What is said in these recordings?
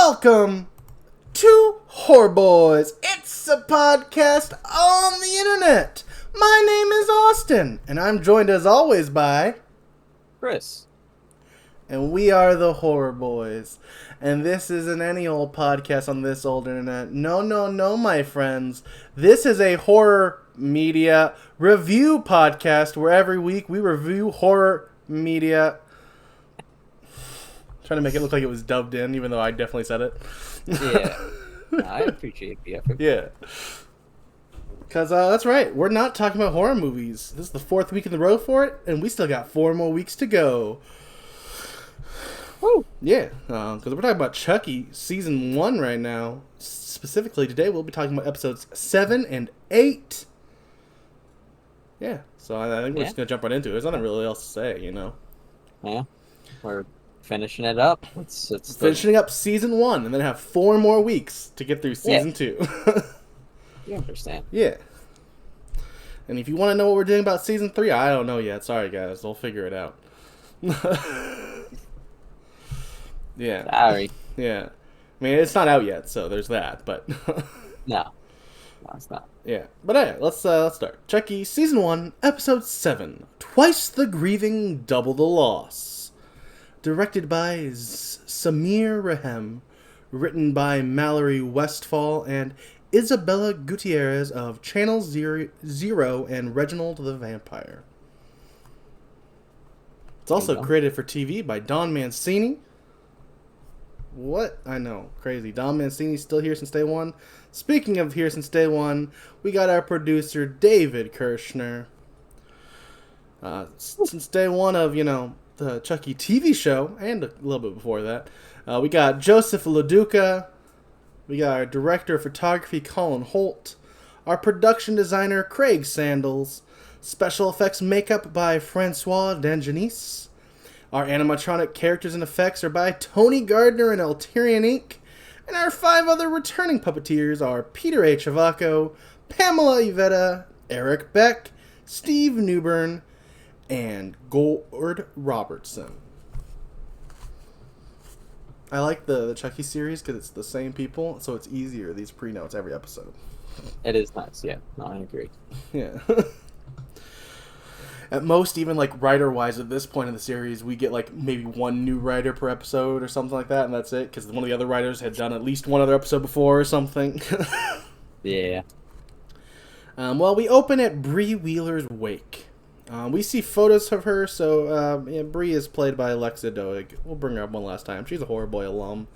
Welcome to Horror Bois. It's a podcast on the internet. My name is Austin, and I'm joined as always by Chris. And we are the Horror Bois. And this isn't any old podcast on this old internet. No, my friends. This is a horror media review podcast where every week we review horror media. Trying to make it look like it was dubbed in, even though I definitely said it. Yeah. I appreciate the effort. Yeah. Because that's right. We're not talking about horror movies. This is the fourth week in the row for it, and we still got 4 more weeks to go. Woo! Yeah, because we're talking about Chucky Season 1 right now. Specifically, today we'll be talking about episodes 7 and 8. Yeah, so I think we're just going to jump right into it. There's nothing really else to say, you know? Yeah, we're finishing it up. Finishing up Season 1, and then have 4 more weeks to get through Season 2. You understand. Yeah. And if you want to know what we're doing about Season 3, I don't know yet. Sorry, guys. We'll figure it out. Yeah. Sorry. Yeah. I mean, it's not out yet, so there's that, but... No, it's not. Yeah. But anyway, let's start. Chucky, Season 1, Episode 7. Twice the Grieving, Double the Loss. Directed by Samir Rahem. Written by Mallory Westfall and Isabella Gutierrez of Channel Zero and Reginald the Vampire. It's also created for TV by Don Mancini. What? I know. Crazy. Don Mancini's still here since day one. Speaking of here since day one, we got our producer, David Kirshner. Since day one of, the Chucky TV show, and a little bit before that, we got Joseph LaDuca. We got our director of photography, Colin Holt. Our production designer, Craig Sandals. Special effects makeup by Francois Dangenis. Our animatronic characters and effects are by Tony Gardner and Alterian Inc. And our 5 other returning puppeteers are Peter A. Chavaco, Pamela Ivetta, Eric Beck, Steve Newbern, and Gord Robertson. I like the Chucky series because it's the same people, so it's easier, these pre-notes every episode. It is nice, yeah. No, I agree. Yeah. At most, even writer-wise, at this point in the series, we get maybe 1 new writer per episode or something like that, and that's it, because one of the other writers had done at least 1 other episode before or something. Yeah. Well, we open at Bree Wheeler's wake. We see photos of her, so Bree is played by Alexa Doig. We'll bring her up one last time. She's a Horror Boy alum,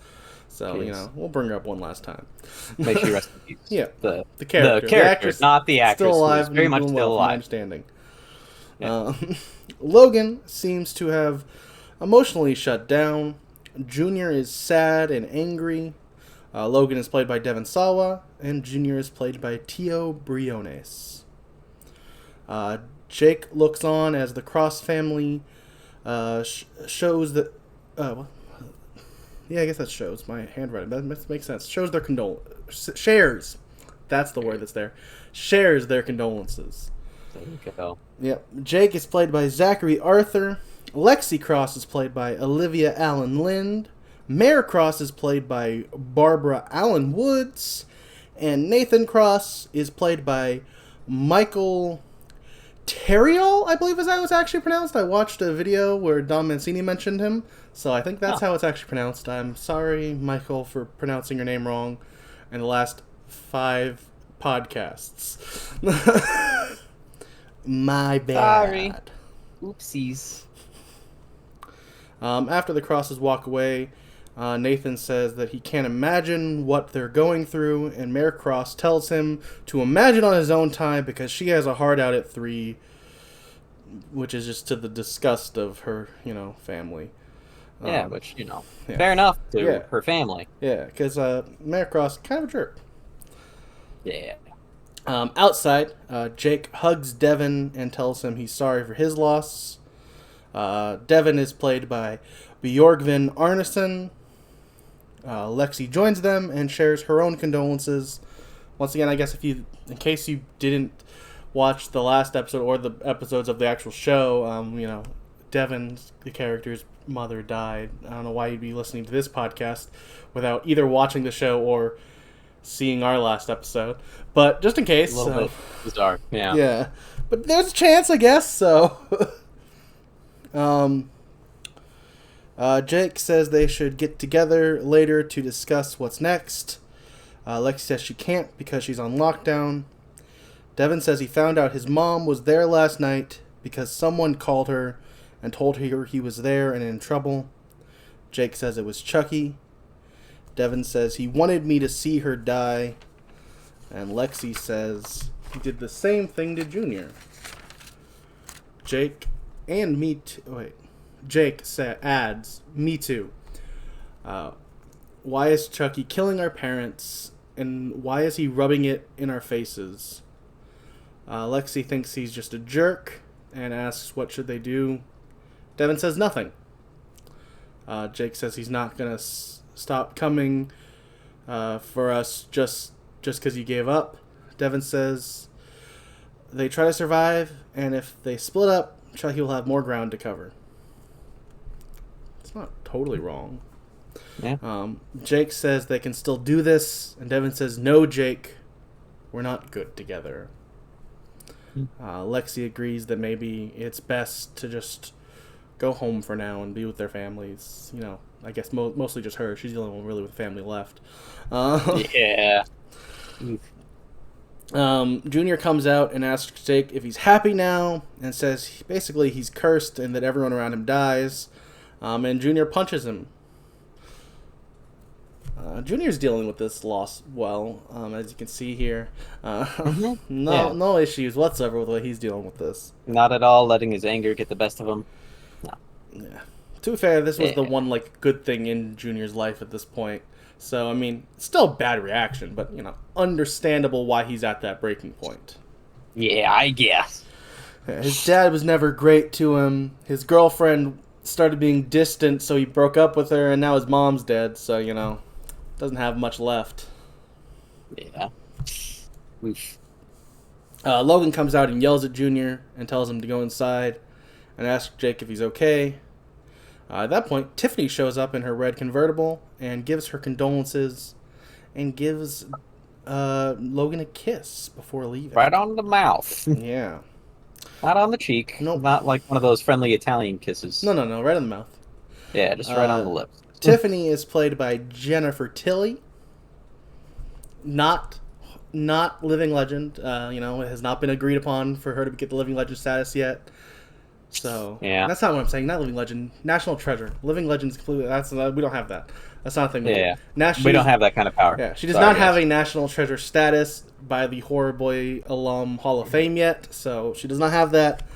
so, we'll bring her up one last time. Make sure you rest in peace. Yeah. The character. The actress, not the actress. Still alive. Very much still alive. My understanding. Yeah. Logan seems to have emotionally shut down. Junior is sad and angry. Logan is played by Devon Sawa, and Junior is played by Tio Briones. Jake looks on as the Cross family shows that... yeah, I guess that shows. My handwriting. That makes sense. Shows their shares. That's the word that's there. Shares their condolences. There you go. Yep. Jake is played by Zachary Arthur. Lexi Cross is played by Olivia Allen Lind. Mare Cross is played by Barbara Allen Woods. And Nathan Cross is played by Michael Terriol, I believe is how it's actually pronounced. I watched a video where Don Mancini mentioned him, so I think that's how it's actually pronounced. I'm sorry, Michael, for pronouncing your name wrong in the last 5 podcasts. My bad. Sorry. Oopsies. After the Crosses walk away, Nathan says that he can't imagine what they're going through, and Mare Cross tells him to imagine on his own time because she has a heart out at 3, which is just to the disgust of her, family. Yeah, which, fair enough to her family. Yeah, because Mare Cross kind of a jerk. Yeah. Outside, Jake hugs Devon and tells him he's sorry for his loss. Devon is played by Bjorgvin Arneson. Lexi joins them and shares her own condolences. Once again, I guess in case you didn't watch the last episode or the episodes of the actual show, Devin, the character's mother, died. I don't know why you'd be listening to this podcast without either watching the show or seeing our last episode. But just in case. A little bit bizarre, yeah. Yeah. But there's a chance, I guess, so. Jake says they should get together later to discuss what's next. Lexi says she can't because she's on lockdown. Devin says he found out his mom was there last night because someone called her and told her he was there and in trouble. Jake says it was Chucky. Devin says he wanted me to see her die. And Lexi says he did the same thing to Junior. Jake and me too. Wait. Jake adds, me too. Why is Chucky killing our parents? And why is he rubbing it in our faces? Lexi thinks he's just a jerk and asks what should they do. Devin says nothing. Jake says he's not going to stop coming for us just because he gave up. Devin says they try to survive, and if they split up, Chucky will have more ground to cover. It's not totally wrong. Yeah. Jake says they can still do this, and Devin says, no, Jake, we're not good together. Lexi agrees that maybe it's best to just go home for now and be with their families. You know, I guess mostly just her. She's the only one really with family left. Yeah. Junior comes out and asks Jake if he's happy now and says basically he's cursed and that everyone around him dies. And Junior punches him. Junior's dealing with this loss well, as you can see here. No issues whatsoever with the way he's dealing with this. Not at all letting his anger get the best of him. No. Yeah. To be fair, this was the one good thing in Junior's life at this point. So, I mean, still a bad reaction, but, understandable why he's at that breaking point. Yeah, I guess. His dad was never great to him. His girlfriend started being distant, so he broke up with her, and now his mom's dead, so, doesn't have much left. Yeah. Oof. Logan comes out and yells at Junior and tells him to go inside and asks Jake if he's okay. At that point, Tiffany shows up in her red convertible and gives her condolences and gives Logan a kiss before leaving. Right on the mouth. Yeah. Not on the cheek. Nope. Not like one of those friendly Italian kisses. No, right on the mouth. Yeah, just right on the lips. Tiffany is played by Jennifer Tilly. Not living legend. It has not been agreed upon for her to get the living legend status yet. So yeah, that's not what I'm saying. Not living legend, national treasure. Living legend's completely. We don't have that. That's not a thing. We don't have that kind of power. Yeah, she does not have a national treasure status by the Horror Boy Alum Hall of Fame yet. So she does not have that.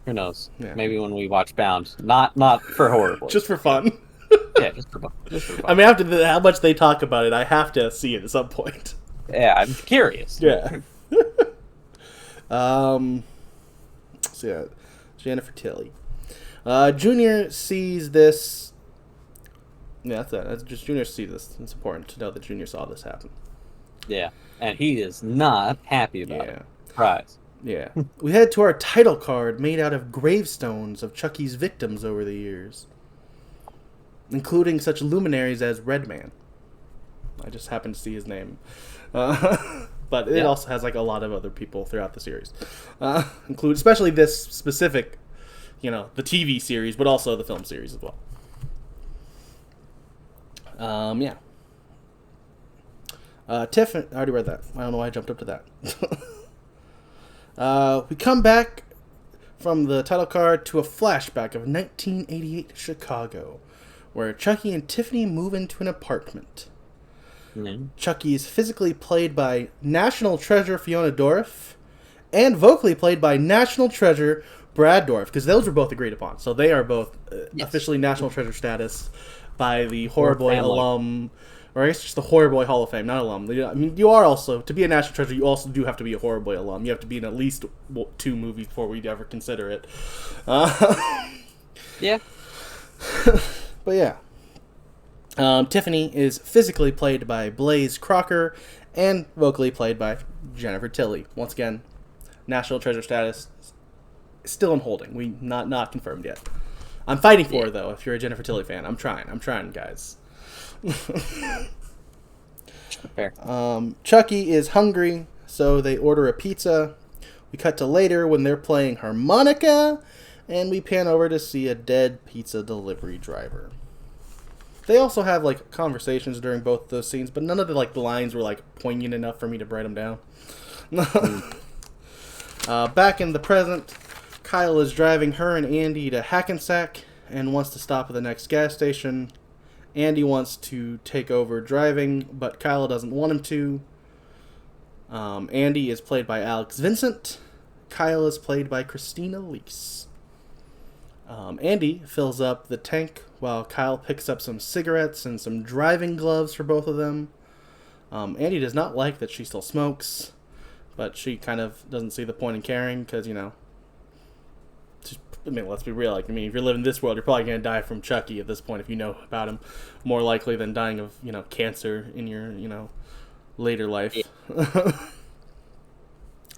Who knows? Yeah. Maybe when we watch Bound, not for Horror Boy, just for fun. Yeah, just for fun. I mean, after how much they talk about it, I have to see it at some point. Yeah, I'm curious. Yeah. So yeah, Jennifer Tilly. Junior sees this. Yeah, that's it. That's just Junior sees this. It's important to know that Junior saw this happen. Yeah, and he is not happy about it. Surprise. Yeah. We head to our title card made out of gravestones of Chucky's victims over the years, including such luminaries as Redman. I just happened to see his name. But it also has a lot of other people throughout the series. Include especially this specific, the TV series, but also the film series as well. Yeah. Tiffany, I already read that. I don't know why I jumped up to that. We come back from the title card to a flashback of 1988 Chicago, where Chucky and Tiffany move into an apartment. Mm-hmm. Chucky is physically played by national treasure Fiona Dorff and vocally played by national treasure Brad Dorff, because those were both agreed upon. So they are both officially national treasure status by the Horror Boy alum, or I guess just the Horror Boy Hall of Fame, not alum. I mean, you are also, to be a national treasure, you also do have to be a Horror Boy alum. You have to be in at least 2 movies before we'd ever consider it. Yeah. But yeah. Tiffany is physically played by Blaze Crocker and vocally played by Jennifer Tilly. Once again, national treasure status still in holding. We not confirmed yet. I'm fighting for her, though, if you're a Jennifer Tilly fan. I'm trying, guys. Fair. Chucky is hungry, so they order a pizza. We cut to later when they're playing harmonica, and we pan over to see a dead pizza delivery driver. They also have, like, conversations during both those scenes, but none of the, like, the lines were, like, poignant enough for me to write them down. Back in the present, Kyle is driving her and Andy to Hackensack and wants to stop at the next gas station. Andy wants to take over driving, but Kyle doesn't want him to. Andy is played by Alex Vincent. Kyle is played by Christina Leese. Andy fills up the tank while Kyle picks up some cigarettes and some driving gloves for both of them. Andy does not like that she still smokes, but she kind of doesn't see the point in caring because, you know, I mean, let's be real. Like, I mean, if you're living in this world, you're probably going to die from Chucky at this point if you know about him. More likely than dying of, you know, cancer in your, you know, later life.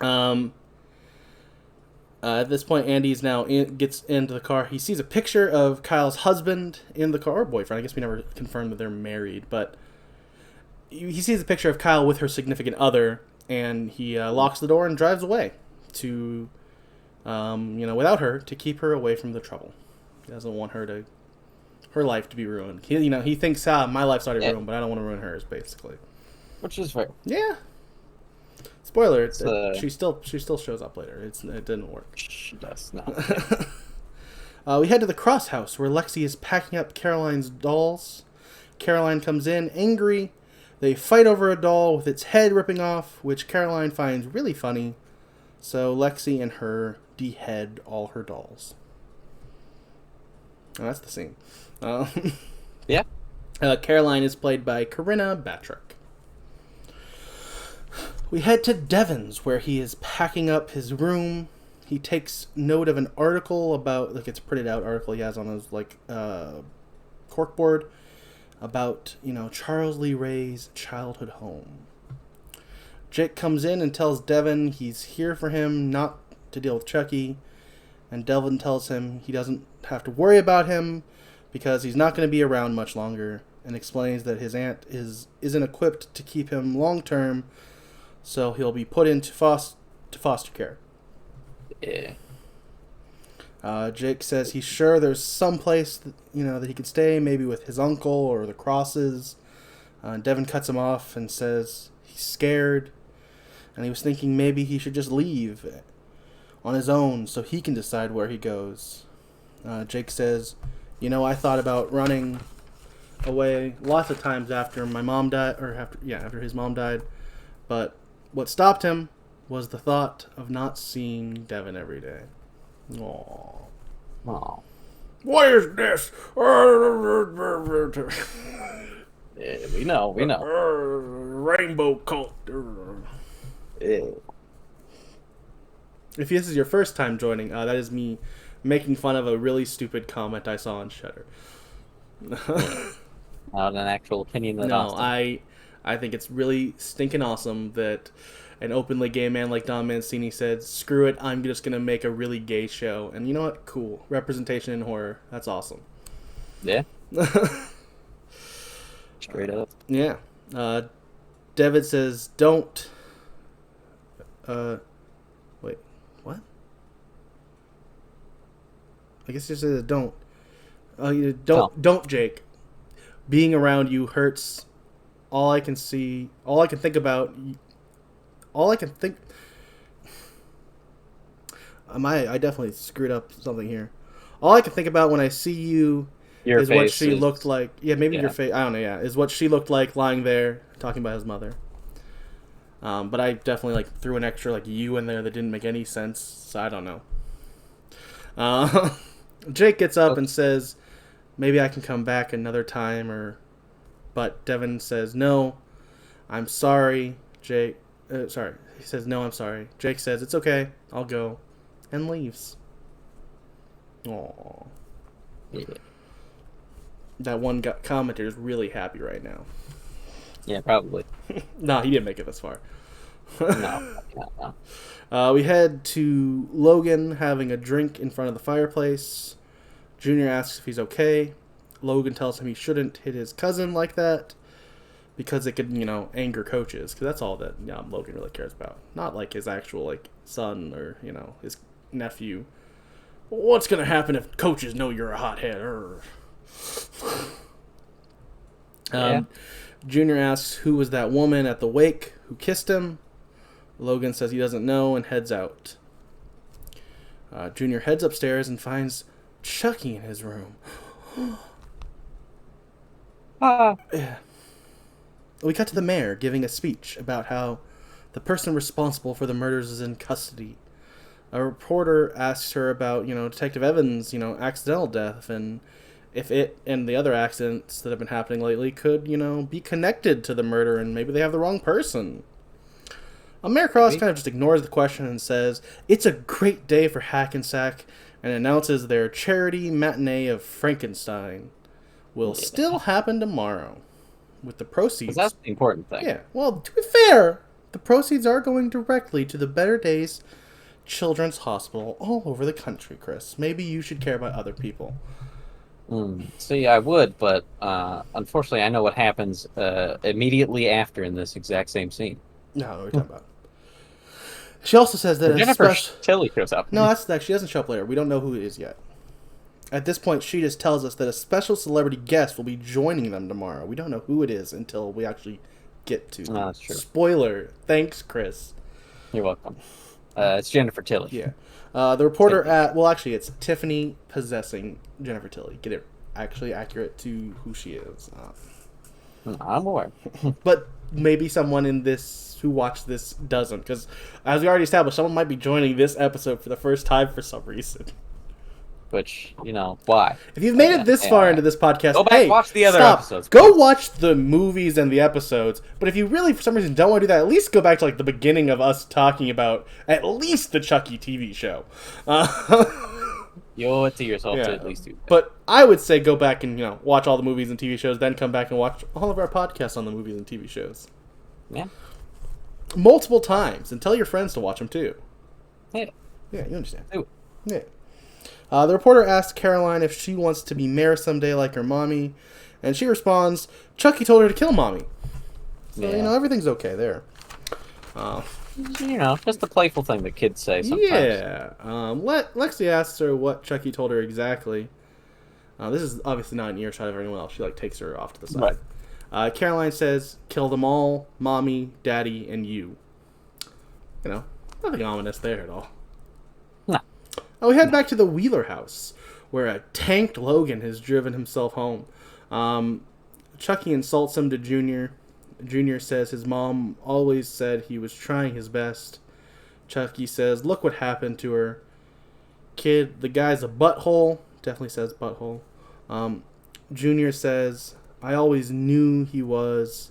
Yeah. At this point, Andy's now gets into the car. He sees a picture of Kyle's husband in the car, or boyfriend. I guess we never confirmed that they're married, but he sees a picture of Kyle with her significant other, and he locks the door and drives away to, you know, without her, to keep her away from the trouble. He doesn't want her life to be ruined. He thinks, my life's already ruined, but I don't want to ruin hers, basically. Which is fair. Yeah. Spoiler: she still shows up later. It didn't work. She does not. We head to the Cross House where Lexi is packing up Caroline's dolls. Caroline comes in angry. They fight over a doll with its head ripping off, which Caroline finds really funny. So Lexi and her dehead all her dolls. Oh, that's the scene. Yeah. Caroline is played by Corinna Batrick. We head to Devon's, where he is packing up his room. He takes note of an article about, like, it's a printed out article he has on his, like, corkboard about, you know, Charles Lee Ray's childhood home. Jake comes in and tells Devon he's here for him, not to deal with Chucky. And Devon tells him he doesn't have to worry about him because he's not going to be around much longer, and explains that his aunt isn't equipped to keep him long term. So he'll be put into foster care. Yeah. Jake says he's sure there's some place that he can stay, maybe with his uncle or the Crosses. Devon cuts him off and says he's scared, and he was thinking maybe he should just leave on his own so he can decide where he goes. Jake says, I thought about running away lots of times after my mom died, or after his mom died, but what stopped him was the thought of not seeing Devon every day. Aww. Aww. What is this? Yeah, we know. Rainbow cult. Yeah. If this is your first time joining, that is me making fun of a really stupid comment I saw on Shudder. Not an actual opinion. No, I think it's really stinking awesome that an openly gay man like Don Mancini said, screw it, I'm just going to make a really gay show. And you know what? Cool. Representation in horror. That's awesome. Yeah. Straight up. Yeah. David says, don't... wait, what? I guess he says don't. Don't, Jake. Being around you hurts. All I can think... I definitely screwed up something here. All I can think about when I see you is what she looked like. Yeah, maybe your face. I don't know, yeah. Is what she looked like lying there talking about his mother. But I definitely threw an extra you in there that didn't make any sense, so I don't know. Jake gets up and says, maybe I can come back another time, but Devon says, no, I'm sorry, Jake. Sorry. He says, no, I'm sorry. Jake says, it's okay, I'll go, and leaves. Aww. Yeah. That one commenter is really happy right now. Yeah, probably. No, he didn't make it this far. No. We head to Logan having a drink in front of the fireplace. Junior asks if he's okay. Logan tells him he shouldn't hit his cousin like that because it could, anger coaches. Because that's all that Logan really cares about. Not like his actual son or his nephew. What's gonna happen if coaches know you're a hothead? Junior asks who was that woman at the wake who kissed him. Logan says he doesn't know and heads out. Junior heads upstairs and finds Chucky in his room. Yeah. We cut to the mayor giving a speech about how the person responsible for the murders is in custody. A reporter asks her about, Detective Evans', accidental death and if it and the other accidents that have been happening lately could, be connected to the murder and maybe they have the wrong person. Mayor Cross kind of just ignores the question and says, it's a great day for Hackensack and announces their charity matinee of Frankenstein will still happen tomorrow with the proceeds. That's the important thing. Yeah. Well, to be fair, the proceeds are going directly to the Better Days Children's Hospital all over the country, Chris. Maybe you should care about other people. See, I would, but unfortunately I know what happens immediately after in this exact same scene. No, what are you talking about? She also says that Jennifer Tilly shows up. No, she doesn't show up later. We don't know who it is yet. At this point, she just tells us that a special celebrity guest will be joining them tomorrow. We don't know who it is until we actually get to. No, that's true. Spoiler. Thanks, Chris. You're welcome. It's Jennifer Tilly. Yeah. The reporter it's Tiffany possessing Jennifer Tilly. Get it actually accurate to who she is. I'm aware. But maybe someone in this who watched this doesn't, because as we already established, someone might be joining this episode for the first time for some reason. Which, why? If you've made it this far into this podcast, go back and watch the other episodes. Go watch the movies and the episodes. But if you really, for some reason, don't want to do that, at least go back to the beginning of us talking about at least the Chucky TV show. You owe it to yourself to at least do that. But I would say go back and watch all the movies and TV shows, then come back and watch all of our podcasts on the movies and TV shows. Yeah. Multiple times, and tell your friends to watch them too. Yeah. Yeah, you understand. Ooh. Yeah. The reporter asks Caroline if she wants to be mayor someday like her mommy, and she responds, Chucky told her to kill mommy. So, everything's okay there. Just the playful thing that kids say sometimes. Yeah. Lexi asks her what Chucky told her exactly. This is obviously not an earshot of anyone else. She takes her off to the side. Right. Caroline says, kill them all, mommy, daddy, and you. Nothing ominous there at all. No. We head back to the Wheeler house, where a tanked Logan has driven himself home. Chucky insults him to Junior. Junior says his mom always said he was trying his best. Chucky says, look what happened to her. Kid, the guy's a butthole. Definitely says butthole. Junior says, I always knew he was.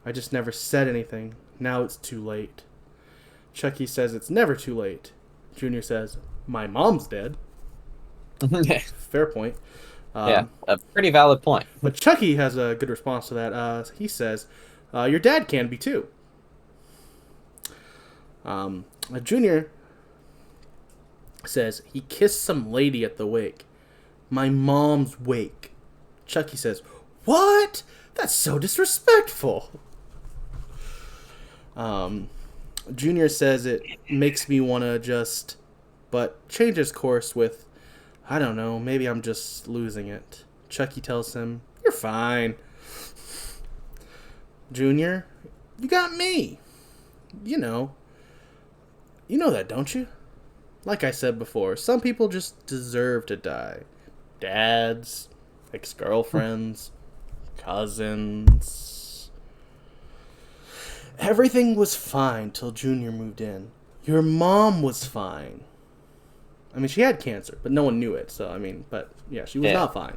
I just never said anything. Now it's too late. Chucky says it's never too late. Junior says, my mom's dead. Fair point. A pretty valid point. But Chucky has a good response to that. He says, your dad can be too. Junior says he kissed some lady at the wake. My mom's wake. Chucky says, what? That's so disrespectful. Junior says it makes me want to just... but changes course with, I don't know, maybe I'm just losing it. Chucky tells him, you're fine. Junior, you got me. You know that, don't you? Like I said before, some people just deserve to die. Dads, ex-girlfriends, cousins. Everything was fine till Junior moved in. Your mom was fine. I mean, she had cancer, but no one knew it. So, she was not fine.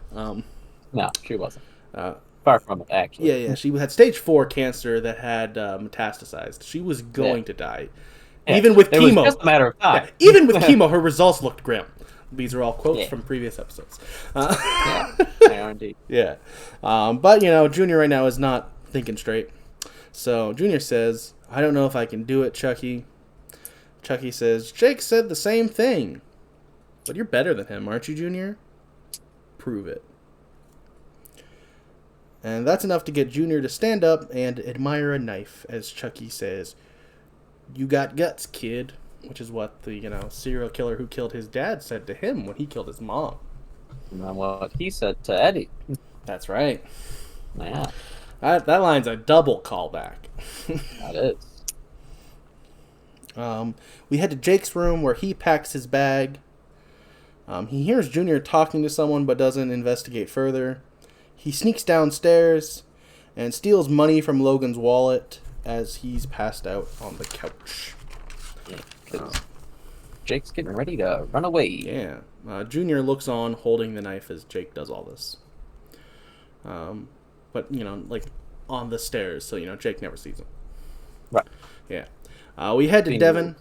No, she wasn't. Far from it, actually. Yeah. She had stage 4 cancer that had metastasized. She was going to die. Yeah. Even with chemo. It was just a matter of time. Yeah, even with chemo, her results looked grim. These are all quotes from previous episodes. They are indeed. Yeah. But, Junior right now is not thinking straight. So, Junior says, I don't know if I can do it, Chucky. Chucky says, Jake said the same thing. But you're better than him, aren't you, Junior? Prove it. And that's enough to get Junior to stand up and admire a knife, as Chucky says, you got guts, kid. Which is what the, serial killer who killed his dad said to him when he killed his mom. And then what he said to Eddie. That's right. Yeah. That line's a double callback. That is. We head to Jake's room where he packs his bag. He hears Junior talking to someone but doesn't investigate further. He sneaks downstairs and steals money from Logan's wallet as he's passed out on the couch. Yeah, because Jake's getting ready to run away. Yeah. Junior looks on holding the knife as Jake does all this. But, on the stairs, so, Jake never sees him. Right. Yeah. We head to Devin,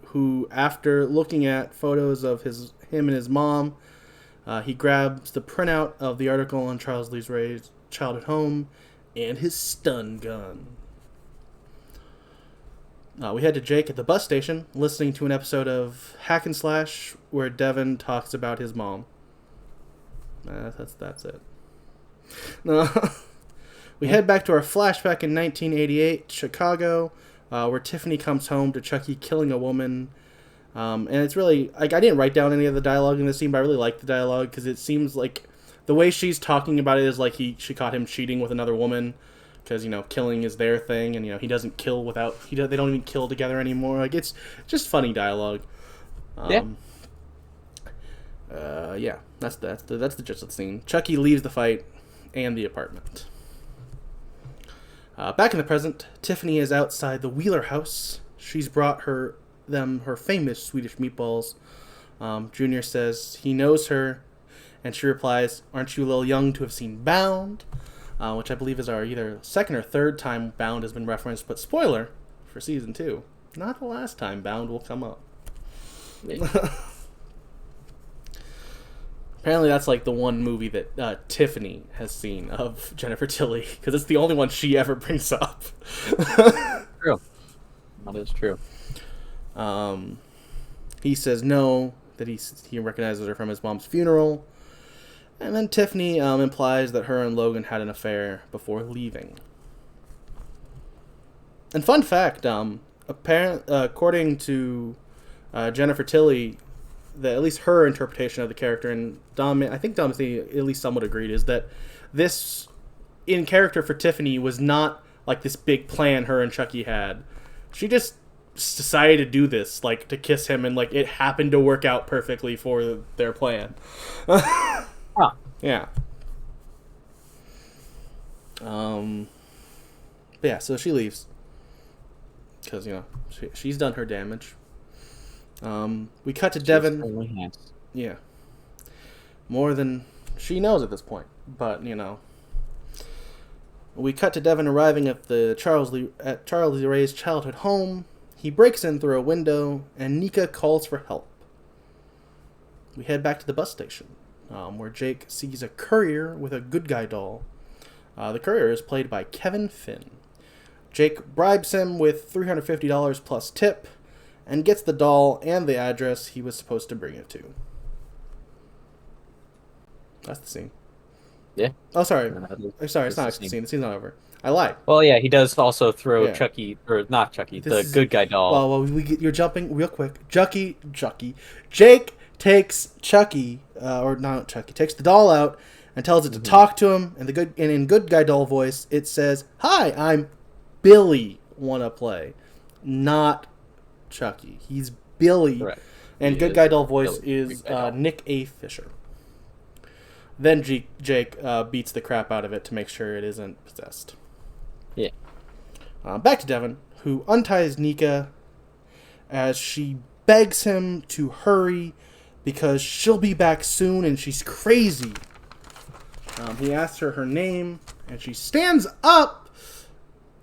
who, after looking at photos of him and his mom, he grabs the printout of the article on Charles Lee Ray's childhood home and his stun gun. We head to Jake at the bus station, listening to an episode of Hack and Slash where Devin talks about his mom. That's it. We head back to our flashback in 1988, Chicago, where Tiffany comes home to Chucky killing a woman. And it's really, I didn't write down any of the dialogue in this scene, but I really like the dialogue because it seems like the way she's talking about it is like she caught him cheating with another woman. Because, killing is their thing, and, he doesn't kill without... they don't even kill together anymore. Like, it's just funny dialogue. Yeah, that's the gist of the scene. Chucky leaves the fight and the apartment. Back in the present, Tiffany is outside the Wheeler house. She's brought her famous Swedish meatballs. Junior says he knows her, and she replies, aren't you a little young to have seen Bound? Which I believe is our either second or third time Bound has been referenced, but spoiler for season 2, not the last time Bound will come up. Apparently that's like the one movie that Tiffany has seen of Jennifer Tilly, because it's the only one she ever brings up. True. That is true. He says no, that he recognizes her from his mom's funeral. And then Tiffany implies that her and Logan had an affair before leaving. And fun fact, according to Jennifer Tilly, that at least her interpretation of the character, and I think Dom at least somewhat agreed, is that this in character for Tiffany was not like this big plan her and Chucky had. She just decided to do this, like to kiss him, and like it happened to work out perfectly for their plan. Huh. Yeah. Yeah, so she leaves. Because, she's done her damage. We cut to Devin. Yeah. More than she knows at this point. But, we cut to Devin arriving at Charles Lee Ray's childhood home. He breaks in through a window, and Nika calls for help. We head back to the bus station. Where Jake sees a courier with a good guy doll. The courier is played by Kevin Finn. Jake bribes him with $350 plus tip and gets the doll and the address he was supposed to bring it to. That's the scene. Yeah. Oh, sorry. Sorry, it's not the scene. The scene's not over. I lied. Well, yeah, he does also throw Chucky, or not Chucky, the good guy doll. Well, you're jumping real quick. Jake takes Chucky, takes the doll out and tells it to talk to him. And in good guy doll voice, it says, "Hi, I'm Billy. Wanna play?" Not Chucky. He's Billy. Correct. And good guy doll voice is Nick A. Fisher. Then Jake beats the crap out of it to make sure it isn't possessed. Yeah. Back to Devin, who unties Nika as she begs him to hurry because she'll be back soon and she's crazy. He asks her name, and she stands up,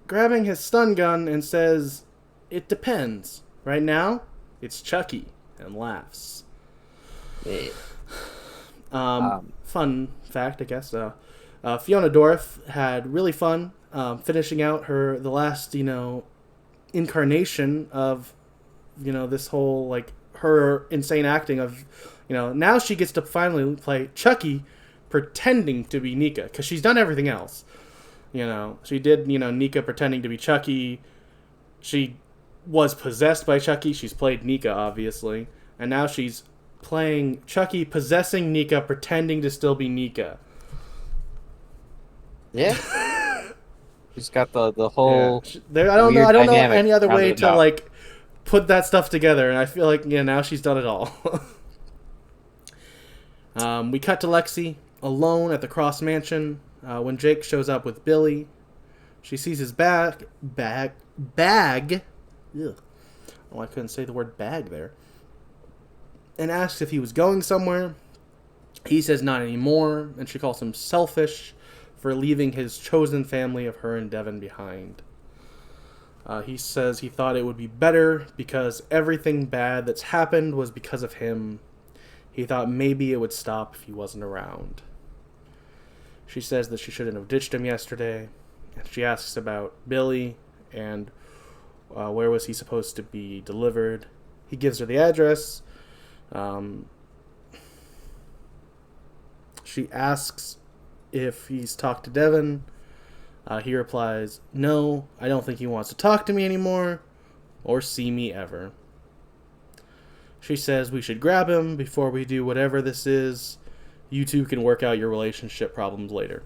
grabbing his stun gun, and says, "It depends. Right now, it's Chucky," and laughs. Yeah. Fun fact, I guess. Fiona Dorff had really fun finishing out the last, incarnation of, this whole, like, her insane acting of, now she gets to finally play Chucky pretending to be Nika, because she's done everything else. She did, Nika pretending to be Chucky. She was possessed by Chucky. She's played Nika, obviously. And now she's playing Chucky possessing Nika, pretending to still be Nika. Yeah. She's got the whole. Yeah. I don't know any other way to like put that stuff together, and I feel like now she's done it all. We cut to Lexi alone at the Cross Mansion when Jake shows up with Billy. She sees his bag. Ugh. Oh, I couldn't say the word bag there. And asks if he was going somewhere. He says not anymore, and she calls him selfish for leaving his chosen family of her and Devin behind. He says he thought it would be better because everything bad that's happened was because of him. He thought maybe it would stop if he wasn't around. She says that she shouldn't have ditched him yesterday. She asks about Billy and where was he supposed to be delivered. He gives her the address. She asks if he's talked to Devin. He replies, "No, I don't think he wants to talk to me anymore or see me ever." She says we should grab him before we do whatever this is. You two can work out your relationship problems later.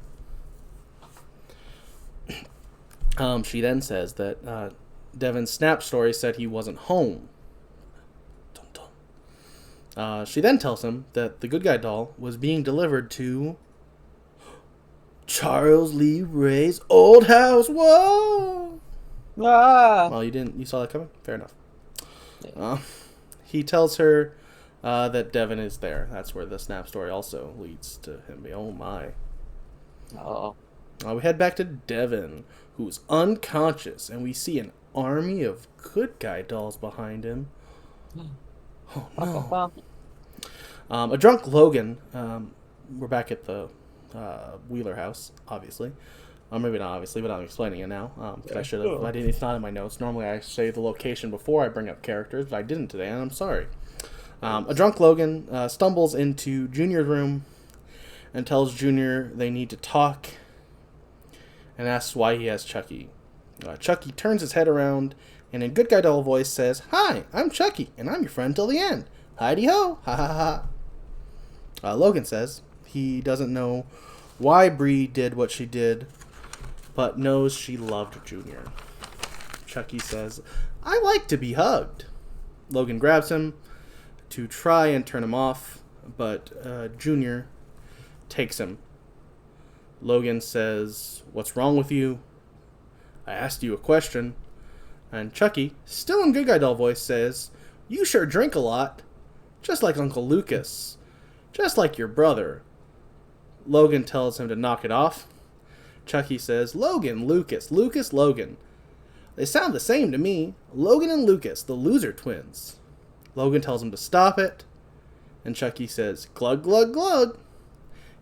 She then says that Devin's snap story said he wasn't home. Dun, dun. She then tells him that the good guy doll was being delivered to Charles Lee Ray's old house. Whoa! Ah! Well, you saw that coming? Fair enough. Yeah. He tells her that Devin is there. That's where the snap story also leads to him. Oh my. Oh. We head back to Devin, who's unconscious, and we see an army of good guy dolls behind him. Oh no. A drunk Logan. We're back at the Wheeler house, obviously. Maybe not obviously, but I'm explaining it now. I should have. I didn't. It's not in my notes. Normally, I say the location before I bring up characters, but I didn't today, and I'm sorry. A drunk Logan stumbles into Junior's room and tells Junior they need to talk, and asks why he has Chucky. Chucky turns his head around and in good guy doll voice says, "Hi, I'm Chucky, and I'm your friend till the end. Heidi-ho, ha ha ha." Logan says he doesn't know why Bree did what she did, but knows she loved Junior. Chucky says, "I like to be hugged." Logan grabs him to try and turn him off, but Junior takes him. Logan says, "What's wrong with you? I asked you a question." And Chucky, still in good guy doll voice, says, "You sure drink a lot. Just like Uncle Lucas. Just like your brother." Logan tells him to knock it off. Chucky says, "Logan, Lucas, Lucas, Logan. They sound the same to me. Logan and Lucas, the loser twins." Logan tells him to stop it. And Chucky says, "Glug, glug, glug."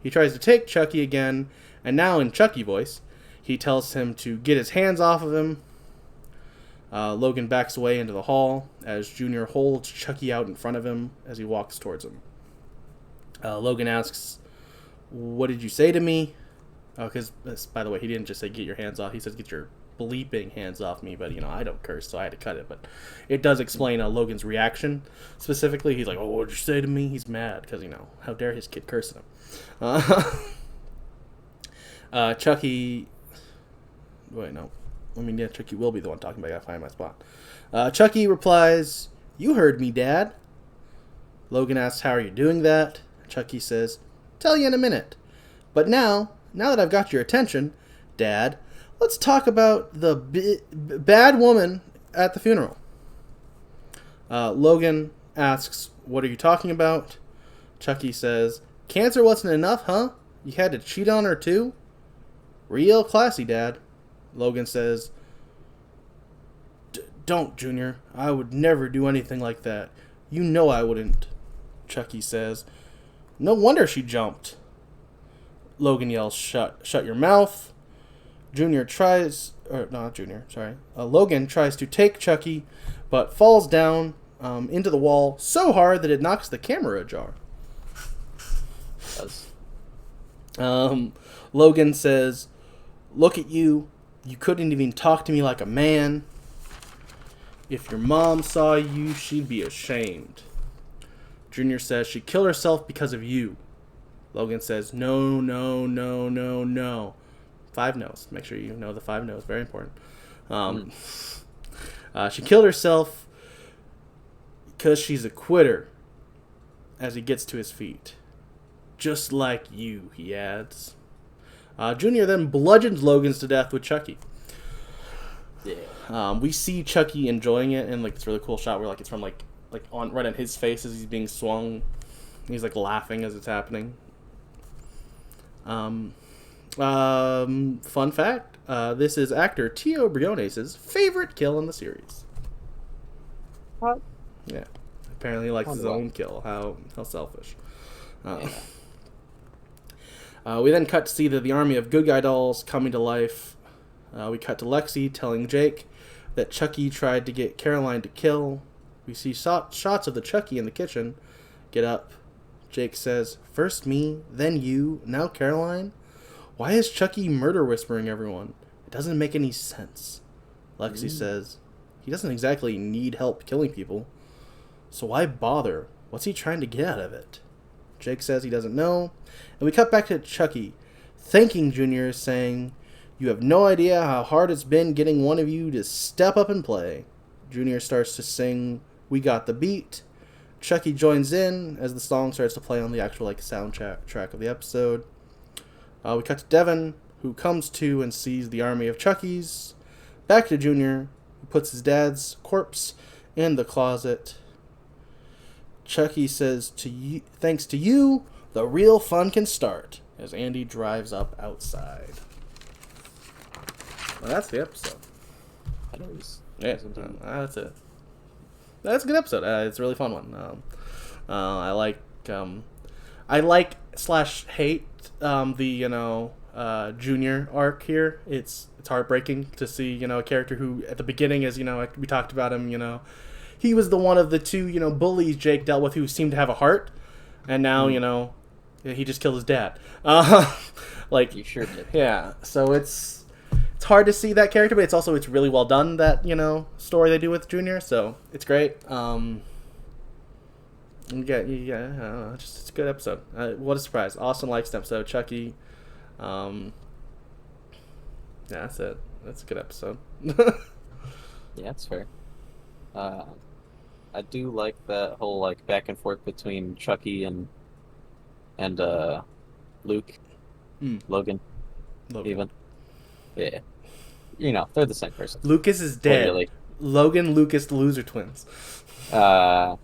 He tries to take Chucky again, and now in Chucky voice, he tells him to get his hands off of him. Logan backs away into the hall as Junior holds Chucky out in front of him as he walks towards him. Logan asks, "What did you say to me?" Because, by the way, he didn't just say get your hands off. He says get your bleeping hands off me. But, I don't curse, so I had to cut it. But it does explain Logan's reaction. Specifically, he's like, "Oh, what did you say to me?" He's mad because, how dare his kid curse him. Chucky... Wait, no. Chucky will be the one talking, but I gotta find my spot. Chucky replies, "You heard me, Dad." Logan asks, "How are you doing that?" Chucky says, "Tell you in a minute. But now that I've got your attention, Dad, let's talk about the bad woman at the funeral." Logan asks, "What are you talking about?" Chucky says, "Cancer wasn't enough, huh? You had to cheat on her too? Real classy, Dad." Logan says, "Don't, Junior. I would never do anything like that. You know I wouldn't." Chucky says, "No wonder she jumped." Logan yells, shut your mouth. Logan tries to take Chucky, but falls down into the wall so hard that it knocks the camera ajar. Logan says, "Look at you. You couldn't even talk to me like a man. If your mom saw you, she'd be ashamed." Junior says she killed herself because of you. Logan says, "No, no, no, no, no." 5 no's. Make sure you know the 5 no's. Very important. She killed herself because she's a quitter. As he gets to his feet. "Just like you," he adds. Junior then bludgeons Logan to death with Chucky. Yeah. We see Chucky enjoying it in like this really cool shot where like it's from like on right on his face as he's being swung. He's like laughing as it's happening. Fun fact: this is actor Tio Briones' favorite kill in the series. What? Yeah, apparently he likes his own kill. How selfish. We then cut to see the army of good guy dolls coming to life. We cut to Lexi telling Jake that Chucky tried to get Caroline to kill. We see shots of the Chucky in the kitchen. Get up. Jake says, "First me, then you, now Caroline? Why is Chucky murder whispering everyone? It doesn't make any sense." Lexi says, "He doesn't exactly need help killing people. So why bother? What's he trying to get out of it?" Jake says he doesn't know. And we cut back to Chucky, thanking Junior, saying, "You have no idea how hard it's been getting one of you to step up and play." Junior starts to sing "We Got the Beat." Chucky joins in as the song starts to play on the actual soundtrack of the episode. We cut to Devin, who comes to and sees the army of Chuckies. Back to Junior, who puts his dad's corpse in the closet. Chucky says, "Thanks to you, the real fun can start," as Andy drives up outside. Well, that's the episode. That's it. That's a good episode. It's a really fun one. I like / hate the Junior arc here. It's heartbreaking to see a character who at the beginning is we talked about him. He was the one of the 2 bullies Jake dealt with who seemed to have a heart, and now he just killed his dad. You sure did. Yeah. So it's hard to see that character, but it's really well done, that story they do with Junior. So it's great. It's a good episode. What a surprise! Austin likes the episode. Chucky. That's it. That's a good episode. Yeah, that's fair. I do like that whole back and forth between Chucky and Luke, Logan, even. Yeah, they're the same person. Lucas is dead. Clearly. Logan, Lucas, the loser twins. I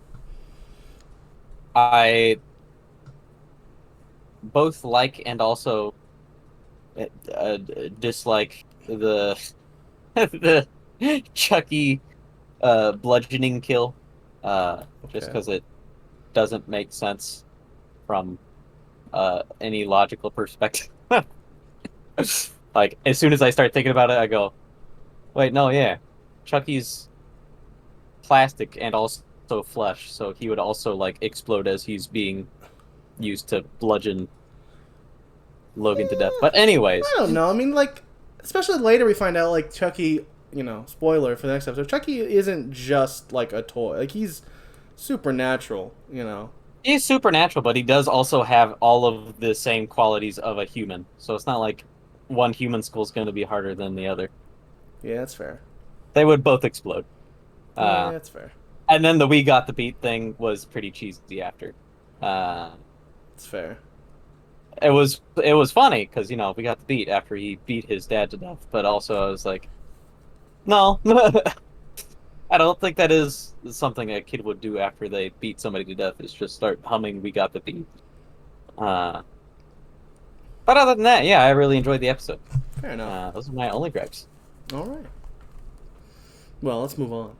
both like and also dislike the the Chucky bludgeoning kill, just because it doesn't make sense from any logical perspective. As soon as I start thinking about it, I go, wait, no, yeah, Chucky's plastic and also flesh, so he would also explode as he's being used to bludgeon Logan to death. But anyways, I don't know. I mean, especially later we find out Chucky, spoiler for the next episode, Chucky isn't just a toy. He's supernatural, He's supernatural, but he does also have all of the same qualities of a human. So it's not like one human skull is going to be harder than the other. Yeah, that's fair. They would both explode. Yeah, that's fair. And then the "We Got the Beat" thing was pretty cheesy after. It's fair. It was funny because we got the beat after he beat his dad to death, but also I was like, no, I don't think that is something a kid would do after they beat somebody to death. Is just start humming "We Got the Beat." But other than that, yeah, I really enjoyed the episode. Fair enough. Those are my only gripes. All right. Well, let's move on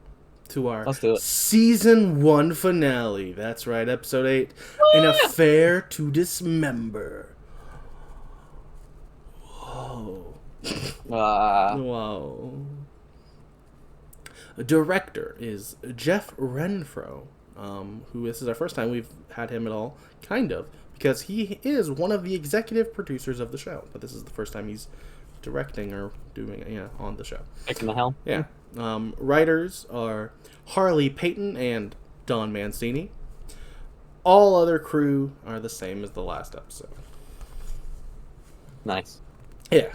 to our Let's do it. Season 1 finale. That's right, Episode 8, An Affair to Dismember. Whoa. Director is Jeff Renfro, who this is our first time we've had him at all, kind of, because he is one of the executive producers of the show, but this is the first time he's directing or doing on the show. Taking the helm? Yeah. Writers are Harley Payton and Don Mancini. All other crew are the same as the last episode. Nice. Yeah.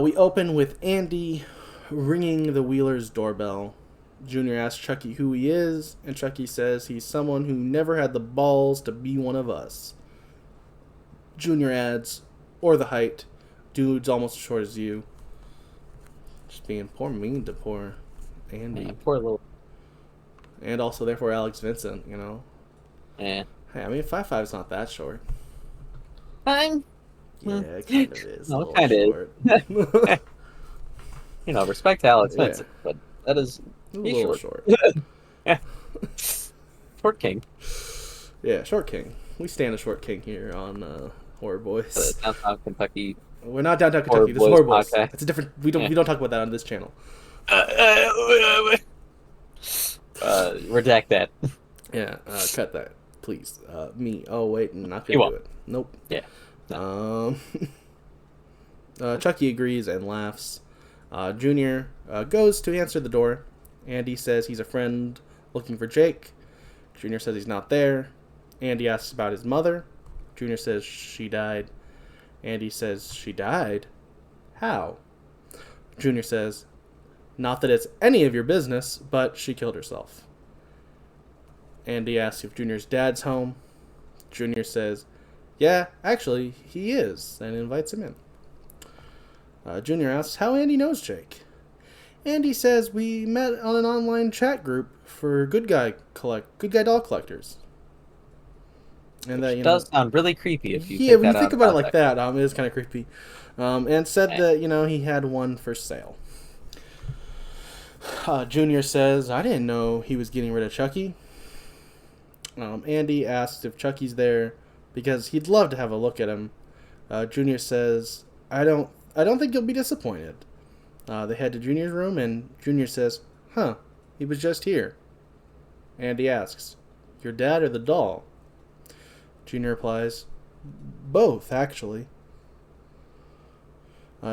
We open with Andy ringing the Wheelers' doorbell. Junior asks Chucky who he is, and Chucky says he's someone who never had the balls to be one of us. Junior adds, or the height, dude's almost as short as you. Just being mean to poor Andy. Yeah, poor little... And also, therefore, Alex Vincent, you know? Yeah. Hey, I mean, 5'5" not that short. Fine. Yeah, it kind of is. No, it kind of is. You know, respect to Alex Vincent, but that is... A little short. Yeah. Short king. Yeah, short king. We stand a short king here on Horror Boys. Downtown Kentucky. We're not downtown Kentucky. This is Horror Boys. Podcast. It's a different. We don't talk about that on this channel. Redact that. Yeah, cut that, please. Me. Oh wait, not gonna do it. Nope. Yeah. No. Chucky agrees and laughs. Junior goes to answer the door. Andy says he's a friend looking for Jake. Junior says he's not there. Andy asks about his mother. Junior says she died. Andy says she died? How? Junior says, not that it's any of your business, but she killed herself. Andy asks if Junior's dad's home. Junior says, yeah, actually, he is, and invites him in. Junior asks how Andy knows Jake. Andy says we met on an online chat group for good guy doll collectors. And that, does sound really creepy if you when you think about it like that, it is kind of creepy. And said that, he had one for sale. Junior says, I didn't know he was getting rid of Chucky. Andy asks if Chucky's there because he'd love to have a look at him. Junior says, I don't think you'll be disappointed. They head to Junior's room, and Junior says, huh, he was just here. Andy asks, your dad or the doll? Junior replies, both, actually.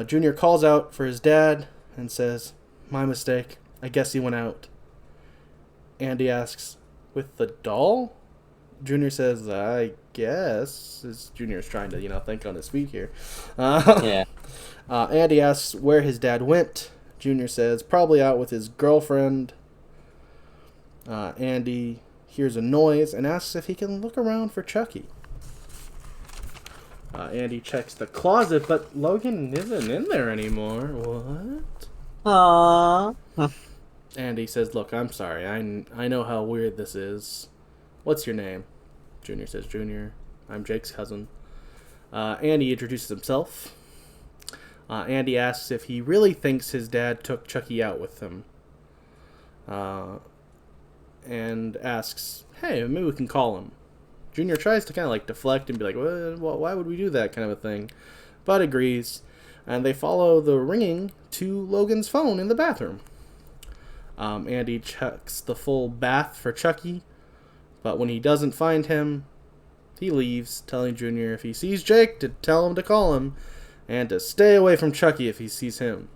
Junior calls out for his dad and says, my mistake, I guess he went out. Andy asks, with the doll? Junior says, I guess. Junior's trying to, think on his feet here. Yeah. Andy asks where his dad went. Junior says, probably out with his girlfriend. Andy hears a noise and asks if he can look around for Chucky. Andy checks the closet, but Logan isn't in there anymore. What? Aww. Andy says, look, I'm sorry. I know how weird this is. What's your name? Junior says, Junior. I'm Jake's cousin. Andy introduces himself. Andy asks if he really thinks his dad took Chucky out with him. And asks, hey, maybe we can call him. Junior tries to kind of deflect and be like, well, why would we do that kind of a thing? But agrees. And they follow the ringing to Logan's phone in the bathroom. Andy checks the full bath for Chucky. But when he doesn't find him, he leaves, telling Junior if he sees Jake to tell him to call him. And to stay away from Chucky if he sees him.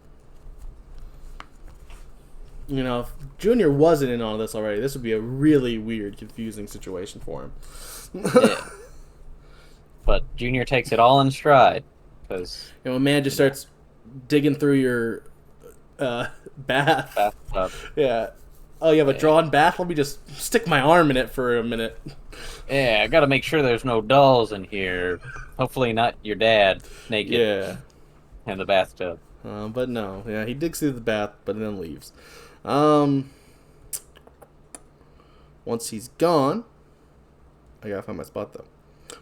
If Junior wasn't in on this already, this would be a really weird, confusing situation for him. Yeah. But Junior takes it all in stride. Because when man just starts digging through your bath. bathtub. Yeah. Oh, you have a drawn bath? Let me just stick my arm in it for a minute. Yeah, I gotta make sure there's no dolls in here. Hopefully not your dad naked. Yeah. In the bathtub. But no. Yeah, he digs through the bath, but then leaves. Once he's gone... I gotta find my spot, though.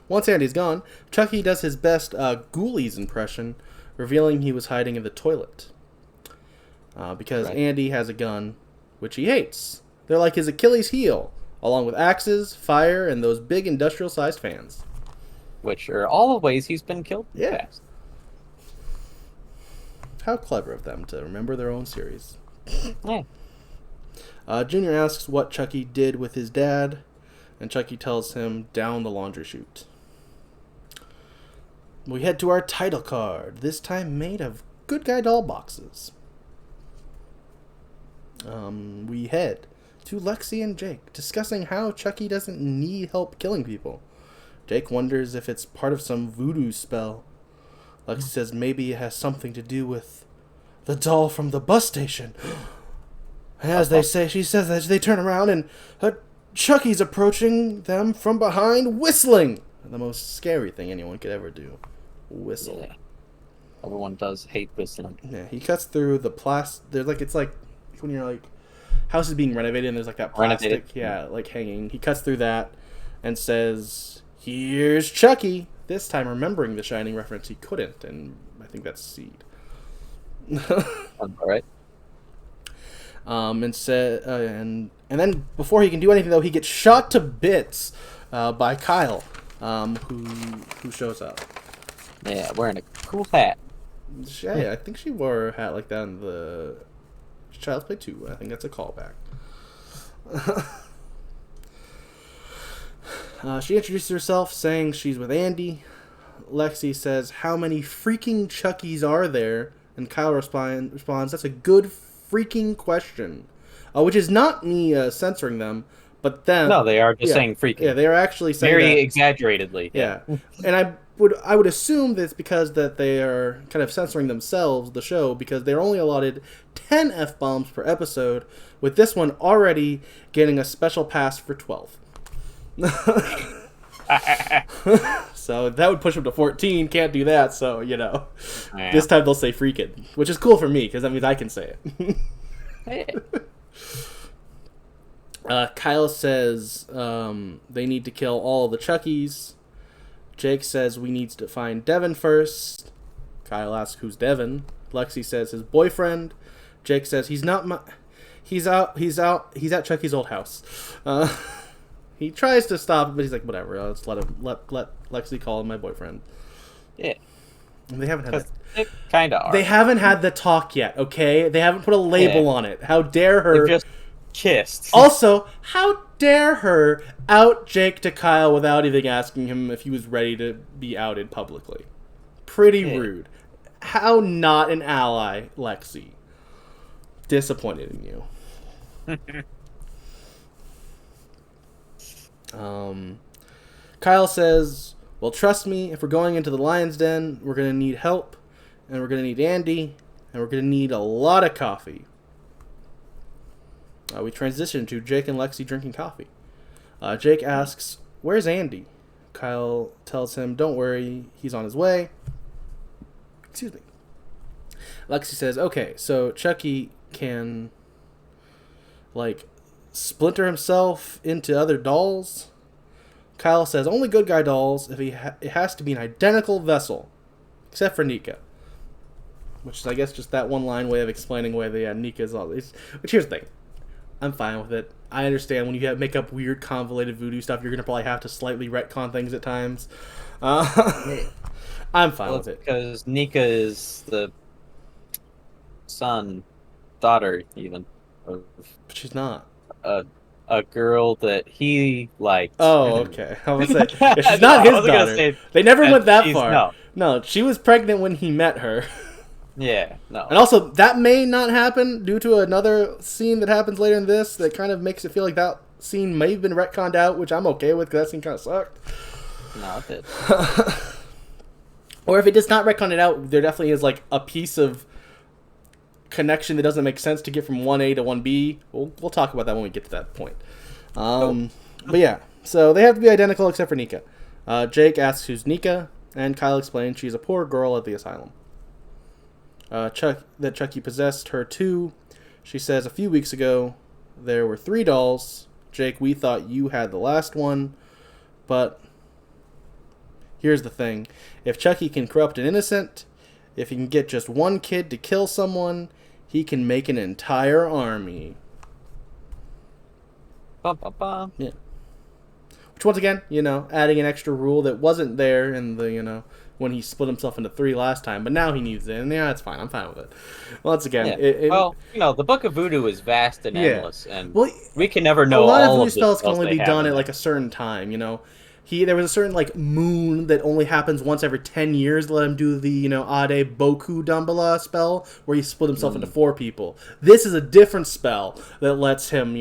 Once Andy's gone, Chucky does his best Ghoulies impression, revealing he was hiding in the toilet. Because Andy has a gun, which he hates. They're like his Achilles heel, along with axes, fire, and those big industrial-sized fans. Which are all the ways he's been killed in the past. How clever of them to remember their own series. Yeah. Junior asks what Chucky did with his dad, and Chucky tells him down the laundry chute. We head to our title card, this time made of good guy doll boxes. We head to Lexi and Jake, discussing how Chucky doesn't need help killing people. Jake wonders if it's part of some voodoo spell. Lexi says maybe it has something to do with the doll from the bus station. As they say, she says that they turn around and Chucky's approaching them from behind, whistling. The most scary thing anyone could ever do. Whistle. Yeah. Everyone does hate whistling. Yeah, he cuts through the plastic. There's like, it's like when you're like, house is being renovated and there's like that plastic, like hanging. He cuts through that and says, "Here's Chucky." This time, remembering the Shining reference, he couldn't, and I think that's Seed. All right. And said, and then before he can do anything though, he gets shot to bits by Kyle, who shows up. Yeah, wearing a cool hat. Yeah, I think she wore a hat like that in the Child's Play 2. I think that's a callback. She introduces herself, saying she's with Andy. Lexi says, "How many freaking Chuckies are there?" And Kyle responds, "That's a good freaking question." Which is not me censoring them, but them. No, they are just saying freaking. Yeah, they are actually saying very that. Exaggeratedly. Yeah. And I would assume that it's because that they are kind of censoring themselves, the show, because they're only allotted 10 F-bombs per episode, with this one already getting a special pass for 12. So that would push them to 14. Can't do that, so, This time they'll say freaking, which is cool for me, because that means I can say it. Kyle says they need to kill all of the Chuckies. Jake says we need to find Devin first. Kyle asks who's Devin. Lexi says his boyfriend. Jake says he's not he's at Chucky's old house. He tries to stop him, but he's like, whatever, let's let Lexi call him my boyfriend. Yeah. And they haven't had that. Kind of. They haven't had the talk yet, okay? They haven't put a label on it. How dare her? They just kissed. Also, how dare her out Jake to Kyle without even asking him if he was ready to be outed publicly? Pretty rude. How not an ally, Lexi. Disappointed in you. Kyle says, well, trust me, if we're going into the lion's den, we're going to need help, and we're going to need Andy, and we're going to need a lot of coffee. We transition to Jake and Lexi drinking coffee. Jake asks, where's Andy? Kyle tells him, don't worry, he's on his way. Excuse me. Lexi says, okay, so Chucky can, splinter himself into other dolls? Kyle says, only good guy dolls if it has to be an identical vessel, except for Nika. Which is, I guess, just that one line way of explaining why Nika's all these. Which, here's the thing. I'm fine with it. I understand when you make up weird, convoluted voodoo stuff, you're going to probably have to slightly retcon things at times. I'm fine with it. Because Nika is the daughter, even. Of but she's not. A girl that he liked. Oh, okay. I was saying, if she's not his daughter. They never went that far. No, she was pregnant when he met her. Yeah, no. And also, that may not happen due to another scene that happens later in this that kind of makes it feel like that scene may have been retconned out, which I'm okay with because that scene kind of sucked. No, it did. Or if it does not retcon it out, there definitely is a piece of connection that doesn't make sense to get from 1A to 1B. We'll talk about that when we get to that point. But yeah, so they have to be identical except for Nika. Jake asks who's Nika, and Kyle explains she's a poor girl at the asylum. That Chucky possessed her too. She says a few weeks ago there were 3 dolls. Jake, we thought you had the last one, but here's the thing. If Chucky can corrupt an innocent, if he can get just one kid to kill someone, he can make an entire army. Bum, bum, bum. Yeah. Which, once again, adding an extra rule that wasn't there in the, when he split himself into 3 last time, but now he needs it, and it's fine. I'm fine with it. Once again, the Book of Voodoo is vast and endless, and we can never a know lot all of voodoo of the spells can only be done at there. like a certain time. There was a certain moon that only happens once every 10 years. Let him do the Ade Boku Dumbala spell where he split himself into 4 people. This is a different spell that lets him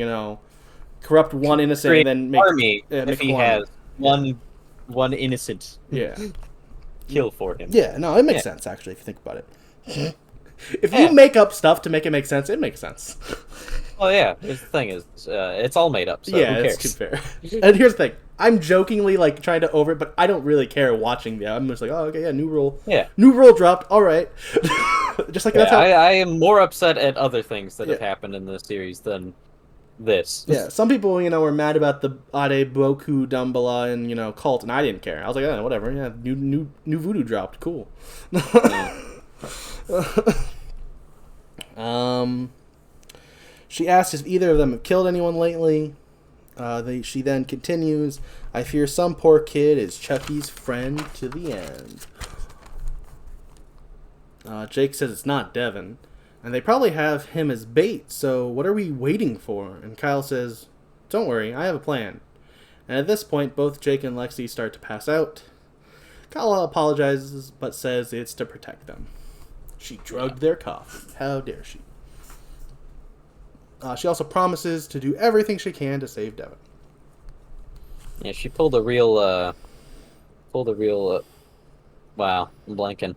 corrupt one innocent and then make army if he has one innocent. Yeah. Kill for him. Yeah, no, it makes sense actually if you think about it. If you make up stuff to make it make sense, it makes sense. Well, yeah. The thing is, it's all made up. So yeah, who cares? It's fair. And here's the thing: I'm jokingly trying to over it, but I don't really care watching the. I'm just like, oh, okay, yeah, new rule. Yeah, new rule dropped. All right. Just like that's how I am more upset at other things that have happened in this series than this. Yeah, some people, were mad about the Ade Boku Dumbala and cult, and I didn't care. I was like, oh, whatever. Yeah, new voodoo dropped. Cool. She asks if either of them have killed anyone lately. She then continues, I fear some poor kid is Chucky's friend to the end. Jake says it's not Devin. And they probably have him as bait, so what are we waiting for? And Kyle says, don't worry, I have a plan. And at this point, both Jake and Lexi start to pass out. Kyle apologizes, but says it's to protect them. She drugged their coffee. How dare she? She also promises to do everything she can to save Devin. Yeah, she pulled a real, wow, I'm blanking.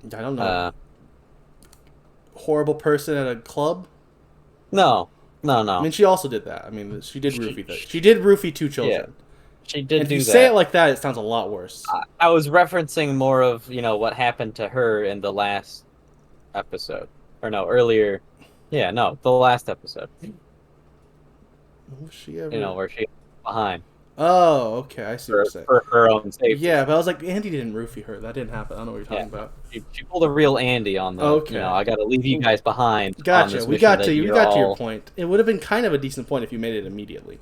I don't know. Horrible person at a club? No. I mean, she also did that. I mean, she did roofie that. She did roofie 2 children. Yeah, she did and do that. If you say it like that, it sounds a lot worse. I was referencing more of, what happened to her in the last episode. Or no, earlier. Yeah, no, the last episode. Was she ever... where she was behind. Oh, okay, I see what you're saying. For her own safety. Yeah, but I was like, Andy didn't roofie her. That didn't happen. I don't know what you're talking about. She pulled a real Andy on the, okay. I gotta leave you guys behind. Gotcha, we got to your point. It would have been kind of a decent point if you made it immediately.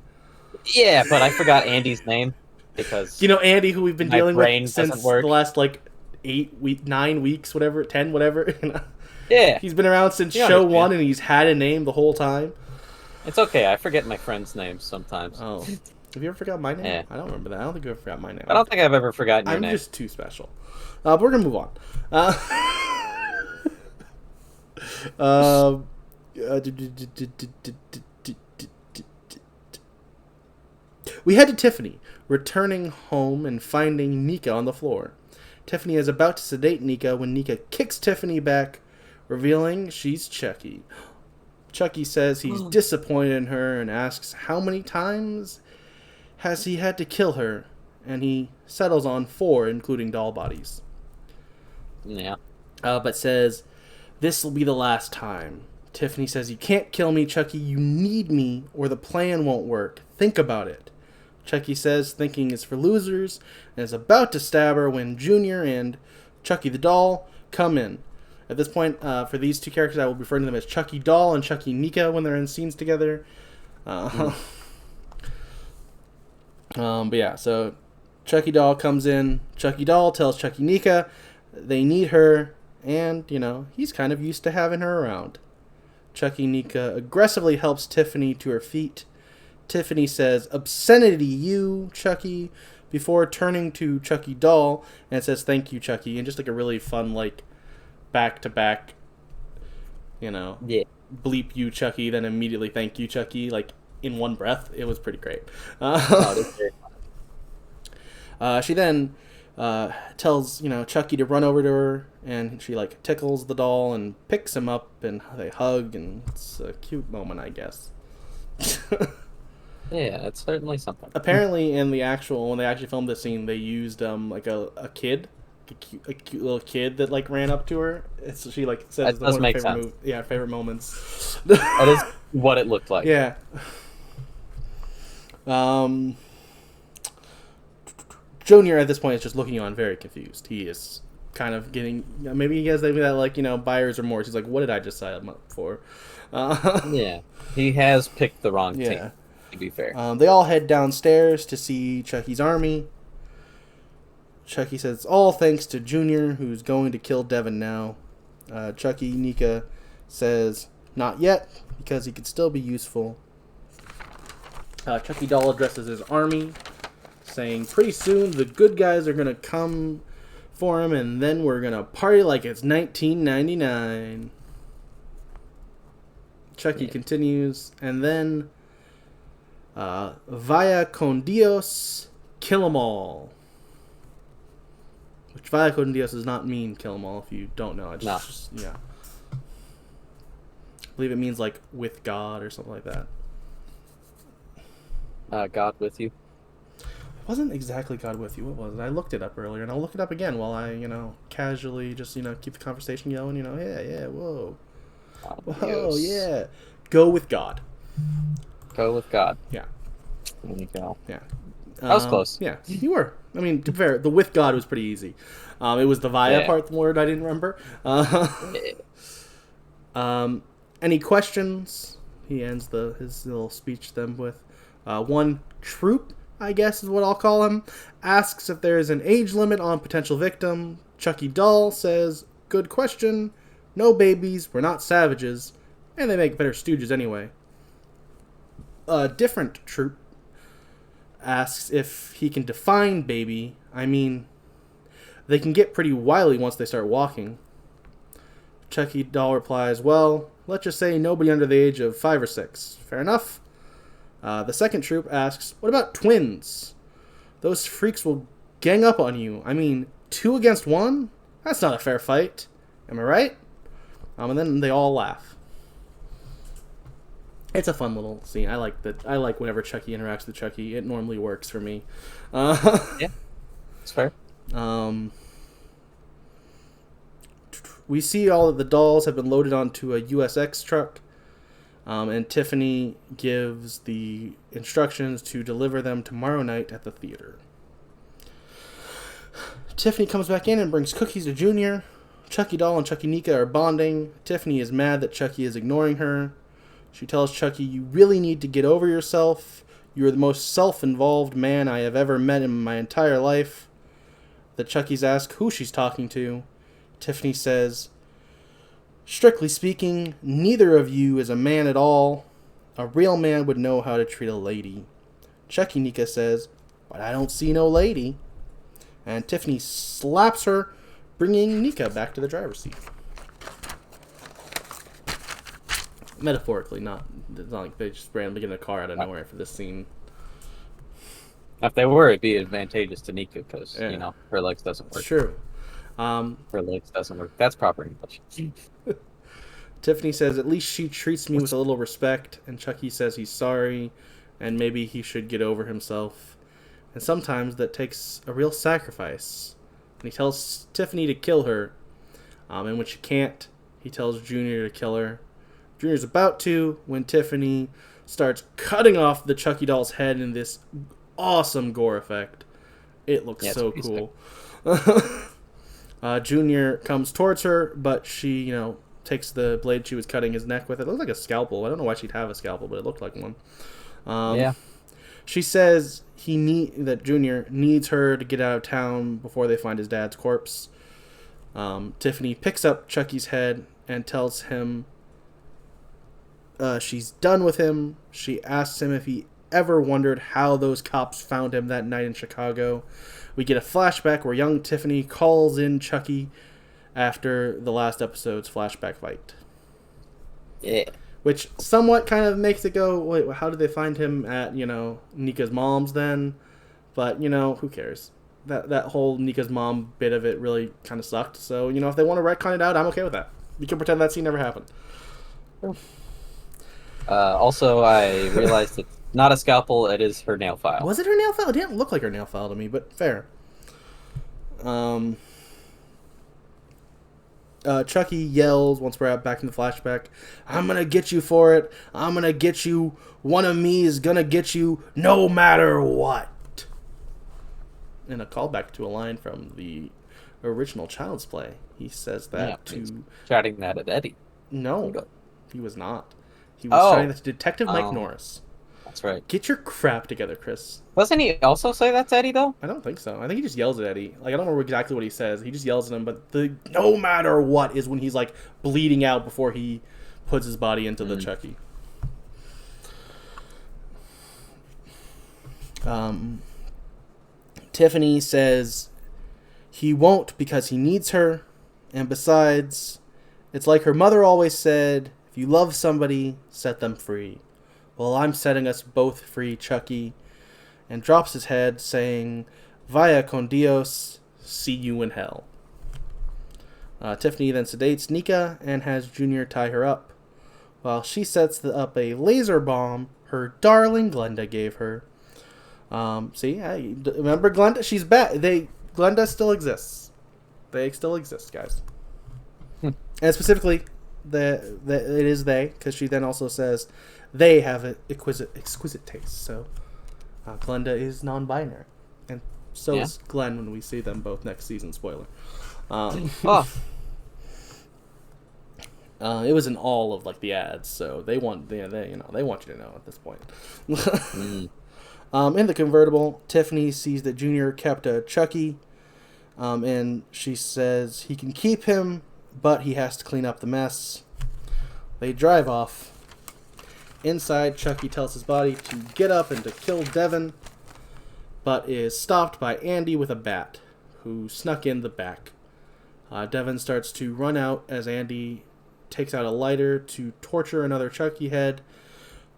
Yeah, but I forgot Andy's name because... Andy, who we've been dealing with since the last, 9 weeks, whatever, 10, whatever. Yeah. He's been around since show 1 and he's had a name the whole time. It's okay, I forget my friends' names sometimes. Oh. Have you ever forgot my name? Yeah. I don't remember that. I don't think you ever forgot my name. I don't think I've ever forgotten your name. I'm just too special. But we're going to move on. We head to Tiffany, returning home and finding Nika on the floor. Tiffany is about to sedate Nika when Nika kicks Tiffany back, revealing she's Chucky. Chucky says he's disappointed in her and asks how many times has he had to kill her, and he settles on 4, including doll bodies. Yeah. But says, this will be the last time. Tiffany says, you can't kill me, Chucky. You need me, or the plan won't work. Think about it. Chucky says thinking is for losers, and is about to stab her when Junior and Chucky the doll come in. At this point, for these 2 characters, I will be referring to them as Chucky Doll and Chucky Nika when they're in scenes together. But yeah, so Chucky Doll comes in. Chucky Doll tells Chucky Nika they need her, and, he's kind of used to having her around. Chucky Nika aggressively helps Tiffany to her feet. Tiffany says, obscenity, you, Chucky, before turning to Chucky Doll, and says, thank you, Chucky, and just a really fun, back-to-back, bleep you, Chucky, then immediately thank you, Chucky, in one breath. It was pretty great. She then tells, Chucky to run over to her, and she, tickles the doll and picks him up, and they hug, and it's a cute moment, I guess. Yeah, it's certainly something. Apparently, when they actually filmed this scene, they used, a kid, a cute little kid that, ran up to her. So she, says that does make sense. Favorite moments. That is what it looked like. Yeah. Junior at this point is just looking on very confused. He is kind of getting, maybe he has that buyer's remorse. He's like, what did I just sign up for? Yeah, he has picked the wrong team. To be fair. They all head downstairs to see Chucky's army. Chucky says it's all thanks to Junior, who's going to kill Devin now. Chucky Nika says not yet, because he could still be useful. Chucky Doll addresses his army, saying pretty soon the good guys are going to come for him, and then we're going to party like it's 1999. Chucky continues, and then Vaya con Dios, kill 'em all. Which Vaya con Dios does not mean kill 'em all, if you don't know. It's just, yeah. I believe it means like with God or something like that. God with you. It wasn't exactly God with you. What was it? I looked it up earlier, and I'll look it up again while I, casually just, keep the conversation going. Yeah, whoa. Whoa, yeah. Go with God. Go with God. Yeah. There you go. Yeah. That was close. Yeah, you were. I mean, to be fair, the with God was pretty easy. It was the via part, the word I didn't remember. Any questions? He ends his little speech to them with one troop, I guess is what I'll call him, asks if there is an age limit on potential victim. Chucky Doll says, good question. No babies, we're not savages. And they make better stooges anyway. A different troop asks if he can define baby. I mean, they can get pretty wily once they start walking. Chucky Doll replies, well, let's just say nobody under the age of 5 or 6. Fair enough. The second troop asks, what about twins? Those freaks will gang up on you. I mean, 2 against 1? That's not a fair fight. Am I right? And then they all laugh. It's a fun little scene. I like whenever Chucky interacts with Chucky. It normally works for me. Yeah, it's fair. We see all of the dolls have been loaded onto a USX truck, and Tiffany gives the instructions to deliver them tomorrow night at the theater. Tiffany comes back in and brings cookies to Junior. Chucky Doll and Chucky Nika are bonding. Tiffany is mad that Chucky is ignoring her. She tells Chucky, you really need to get over yourself. You are the most self-involved man I have ever met in my entire life. The Chuckies ask who she's talking to. Tiffany says, strictly speaking, neither of you is a man at all. A real man would know how to treat a lady. Chucky Nika says, but I don't see no lady. And Tiffany slaps her, bringing Nika back to the driver's seat. Metaphorically, it's not like they just randomly get in a car out of nowhere for this scene. If they were, it'd be advantageous to Nika because, her legs doesn't work. True. Her legs doesn't work. That's proper English. Tiffany says, at least she treats me with a little respect. And Chucky says he's sorry and maybe he should get over himself. And sometimes that takes a real sacrifice. And he tells Tiffany to kill her. And when she can't, he tells Junior to kill her. Junior's about to when Tiffany starts cutting off the Chucky doll's head in this awesome gore effect. It looks so cool. Junior comes towards her, but she, takes the blade she was cutting his neck with. It looks like a scalpel. I don't know why she'd have a scalpel, but it looked like one. She says that Junior needs her to get out of town before they find his dad's corpse. Tiffany picks up Chucky's head and tells him she's done with him. She asks him if he ever wondered how those cops found him that night in Chicago. We get a flashback where young Tiffany calls in Chucky after the last episode's flashback fight. Yeah. Which somewhat kind of makes it go, wait, how did they find him at, Nika's mom's then? But, who cares? That whole Nika's mom bit of it really kind of sucked. So, if they want to retcon it out, I'm okay with that. You can pretend that scene never happened. Also, I realized it's not a scalpel, it is her nail file. Was it her nail file? It didn't look like her nail file to me, but fair. Chucky yells once we're back in the flashback, I'm gonna get you for it. I'm gonna get you. One of me is gonna get you no matter what. And a callback to a line from the original Child's Play. He says that to... shouting that at Eddie. No, he was not. He was shouting that to Detective Mike Norris. That's right. Get your crap together, Chris. Doesn't he also say that to Eddie, though? I don't think so. I think he just yells at Eddie. Like, I don't remember exactly what he says. He just yells at him, but the no matter what is when he's, like, bleeding out before he puts his body into the Chucky. Tiffany says he won't because he needs her, and besides, it's like her mother always said, if you love somebody, set them free. Well, I'm setting us both free, Chucky, and drops his head, saying, Vaya con Dios, see you in hell. Tiffany then sedates Nika and has Junior tie her up, while she sets up a laser bomb her darling Glenda gave her. Remember Glenda? She's back. Glenda still exists. They still exist, guys. And specifically, it is they, because she then also says they have an exquisite taste. So Glenda is non-binary, and so is Glenn when we see them both next season. Spoiler. It was in all of like the ads, so they want you to know at this point. In the convertible, Tiffany sees that Junior kept a Chucky, and she says he can keep him, but he has to clean up the mess. They drive off. Inside, Chucky tells his body to get up and to kill Devin, but is stopped by Andy with a bat, who snuck in the back. Devin starts to run out as Andy takes out a lighter to torture another Chucky head,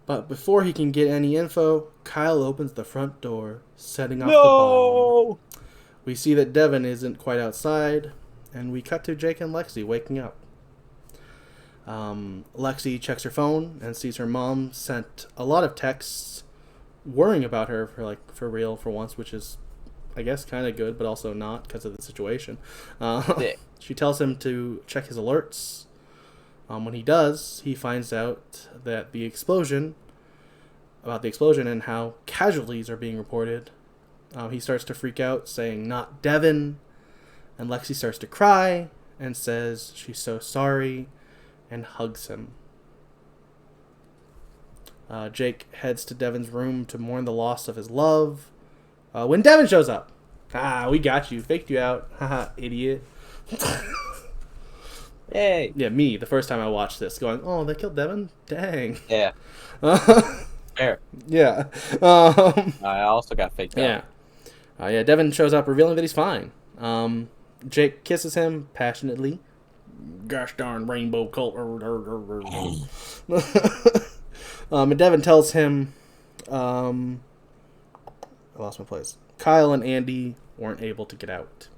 but before he can get any info, Kyle opens the front door, setting off the bomb. We see that Devin isn't quite outside, and we cut to Jake and Lexi waking up. Lexi checks her phone and sees her mom sent a lot of texts worrying about her for real for once, which is, I guess, kind of good, but also not because of the situation. She tells him to check his alerts. When he does, he finds out that the explosion and how casualties are being reported. He starts to freak out, saying, "Not Devin," and Lexi starts to cry and says she's so sorry and hugs him. Jake heads to Devin's room to mourn the loss of his love. When Devin shows up, we got you, faked you out, haha, idiot. Yay. Yeah, me, the first time I watched this, going, oh, they killed Devin? Dang. Yeah. Fair. Yeah. I also got faked out. Yeah, Devin shows up revealing that he's fine. Jake kisses him passionately. Gosh darn rainbow cult. And Devin tells him, I lost my place. Kyle and Andy weren't able to get out.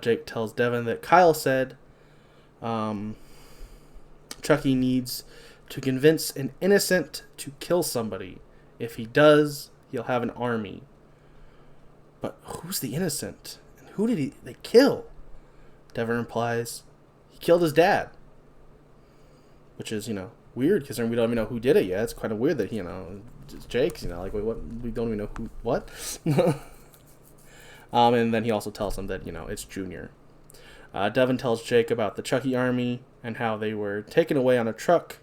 Jake tells Devin that Kyle said Chucky needs to convince an innocent to kill somebody. If he does, he'll have an army. But who's the innocent? And who did they kill? Devin replies, he killed his dad. Which is, weird, because we don't even know who did it yet. It's kind of weird that, it's Jake's, like, wait, what? We don't even know who, what? And then he also tells him that, it's Junior. Devin tells Jake about the Chucky army and how they were taken away on a truck.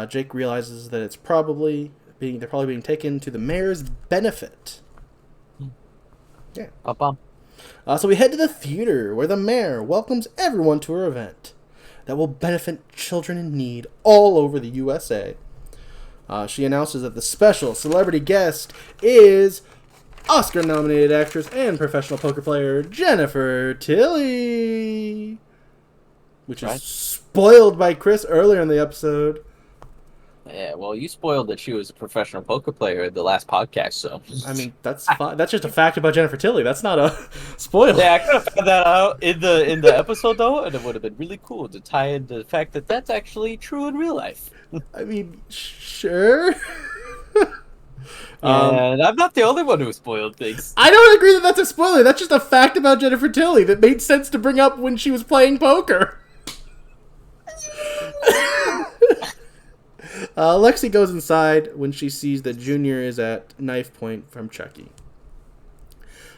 Jake realizes that they're probably being taken to the mayor's benefit. Yeah. So we head to the theater where the mayor welcomes everyone to her event that will benefit children in need all over the USA. She announces that the special celebrity guest is Oscar-nominated actress and professional poker player Jennifer Tilly, which is spoiled by Chris earlier in the episode. Yeah, well, you spoiled that she was a professional poker player at the last podcast, so... I mean, that's fine. That's just a fact about Jennifer Tilly. That's not a spoiler. Yeah, I could have found that out in the episode, though, and it would have been really cool to tie in the fact that that's actually true in real life. I mean, sure. And I'm not the only one who spoiled things. I don't agree that that's a spoiler. That's just a fact about Jennifer Tilly that made sense to bring up when she was playing poker. Lexi goes inside when she sees that Junior is at knife point from Chucky.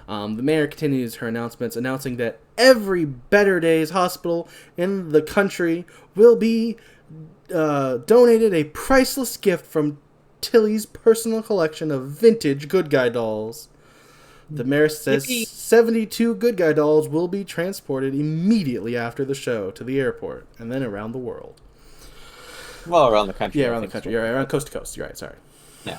The mayor continues her announcements, announcing that every Better Days hospital in the country will be donated a priceless gift from Tilly's personal collection of vintage good guy dolls. The mayor says 72 good guy dolls will be transported immediately after the show to the airport and then around the world. Well, around the country. Yeah, around the country. You're right, around coast to coast. You're right, sorry. Yeah.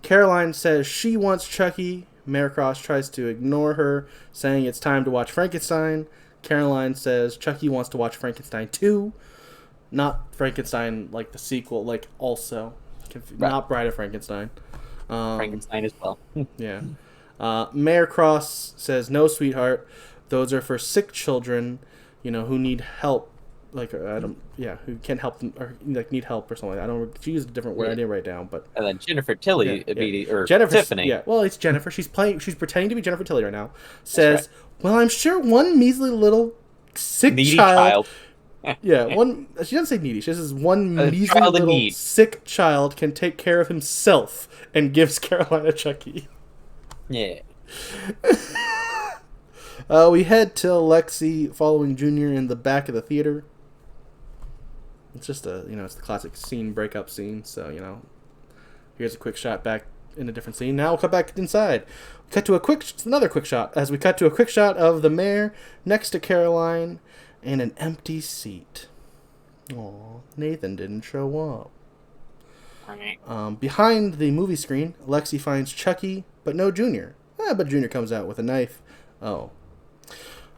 Caroline says she wants Chucky. Mayor Cross tries to ignore her, saying it's time to watch Frankenstein. Caroline says Chucky wants to watch Frankenstein 2. Not Frankenstein, like the sequel, like also. Not Bride of Frankenstein. Frankenstein as well. Yeah. Mayor Cross says, no, sweetheart. Those are for sick children, who need help. Like, who can't help them, or like need help or something like that. I don't. She used a different word. I didn't write down, but. And then Jennifer Tilly, or Jennifer, Tiffany. Yeah, well, it's Jennifer. She's pretending to be Jennifer Tilly right now. Says, well, I'm sure one measly little sick needy child. Yeah, she doesn't say needy. She says one measly little sick child can take care of himself, and gives Caroline a Chucky. Yeah. We head to Lexi following Junior in the back of the theater. It's just it's the classic breakup scene. So, here's a quick shot back in a different scene. Now we'll cut back inside. Cut to another quick shot as we cut to a quick shot of the mayor next to Caroline and an empty seat. Aw, Nathan didn't show up. Behind the movie screen, Lexi finds Chucky, but no Junior. But Junior comes out with a knife. Oh.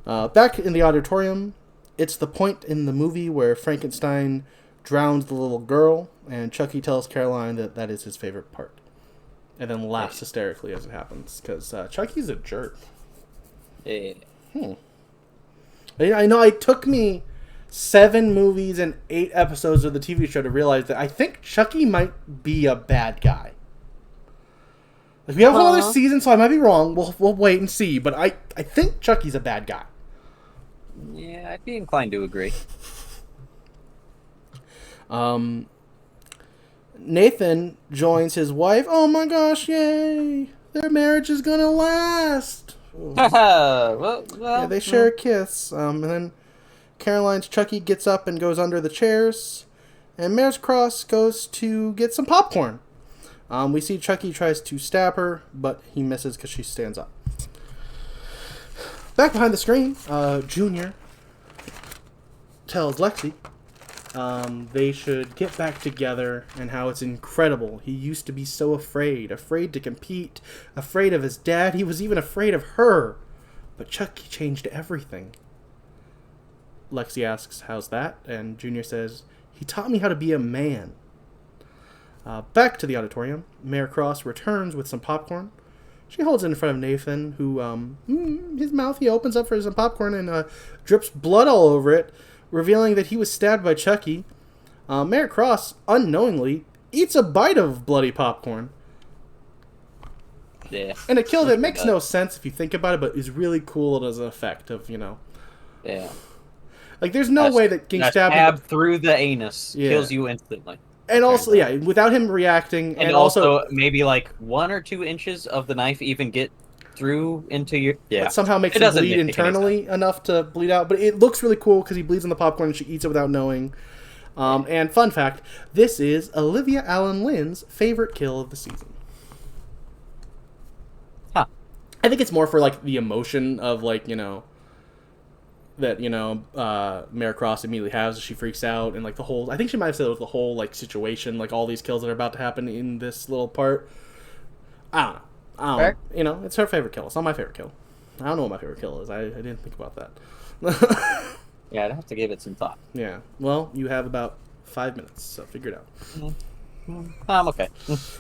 Back in the auditorium, it's the point in the movie where Frankenstein drowns the little girl, and Chucky tells Caroline that is his favorite part. And then laughs hysterically as it happens, because Chucky's a jerk. Yeah. I know it took me 7 movies and 8 episodes of the TV show to realize that I think Chucky might be a bad guy. Like, we have one other season, so I might be wrong. We'll wait and see, but I think Chucky's a bad guy. Yeah, I'd be inclined to agree. Nathan joins his wife. Oh my gosh, yay! Their marriage is gonna last. Yeah, they share a kiss. And then Caroline's Chucky gets up and goes under the chairs, and Mayor's Cross goes to get some popcorn. We see Chucky tries to stab her, but he misses because she stands up. Back behind the screen, Junior tells Lexi they should get back together and how it's incredible. He used to be so afraid to compete, afraid of his dad. He was even afraid of her. But Chucky changed everything. Lexi asks, how's that? And Junior says, he taught me how to be a man. Back to the auditorium, Mayor Cross returns with some popcorn. She holds it in front of Nathan, who, his mouth, he opens up for some popcorn and drips blood all over it, revealing that he was stabbed by Chucky. Mayor Cross, unknowingly, eats a bite of bloody popcorn. Yeah. And a kill that makes no sense if you think about it, but is really cool as an effect of, Yeah. Like, there's no way that getting stabbed... stab through the anus kills you instantly. And also, without him reacting... And also, maybe like 1 or 2 inches of the knife even get through into your... Yeah. But somehow makes him bleed internally enough to bleed out. But it looks really cool because he bleeds on the popcorn and she eats it without knowing. And fun fact, this is Olivia Allen Lynn's favorite kill of the season. Huh. I think it's more for, like, the emotion of, like, that, Mayor Cross immediately has as she freaks out, and, like, the whole... I think she might have said it was the whole, like, situation, like, all these kills that are about to happen in this little part. I don't know. It's her favorite kill. It's not my favorite kill. I don't know what my favorite kill is. I didn't think about that. Yeah, I'd have to give it some thought. Yeah. Well, you have about 5 minutes, so figure it out. I'm okay.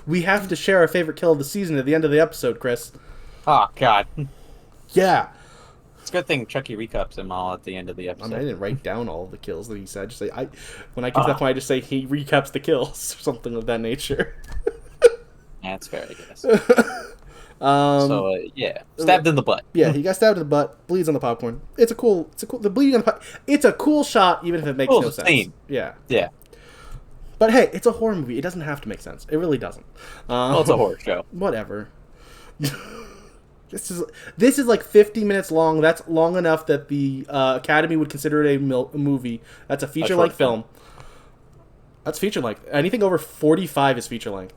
We have to share our favorite kill of the season at the end of the episode, Chris. Oh, God. Yeah. It's a good thing Chucky recaps them all at the end of the episode. I didn't write down all of the kills that he said. When I get to that point, I just say he recaps the kills or something of that nature. That's fair, I guess. Stabbed in the butt. Yeah, he got stabbed in the butt. Bleeds on the popcorn. It's a cool. The bleeding on the popcorn. It's a cool shot, even if it makes no sense. Scene. Yeah. Yeah. But hey, it's a horror movie. It doesn't have to make sense. It really doesn't. Well, it's a horror show. Whatever. This is like 50 minutes long. That's long enough that the Academy would consider it a movie. That's a feature-length film. That's feature length. Anything over 45 is feature length.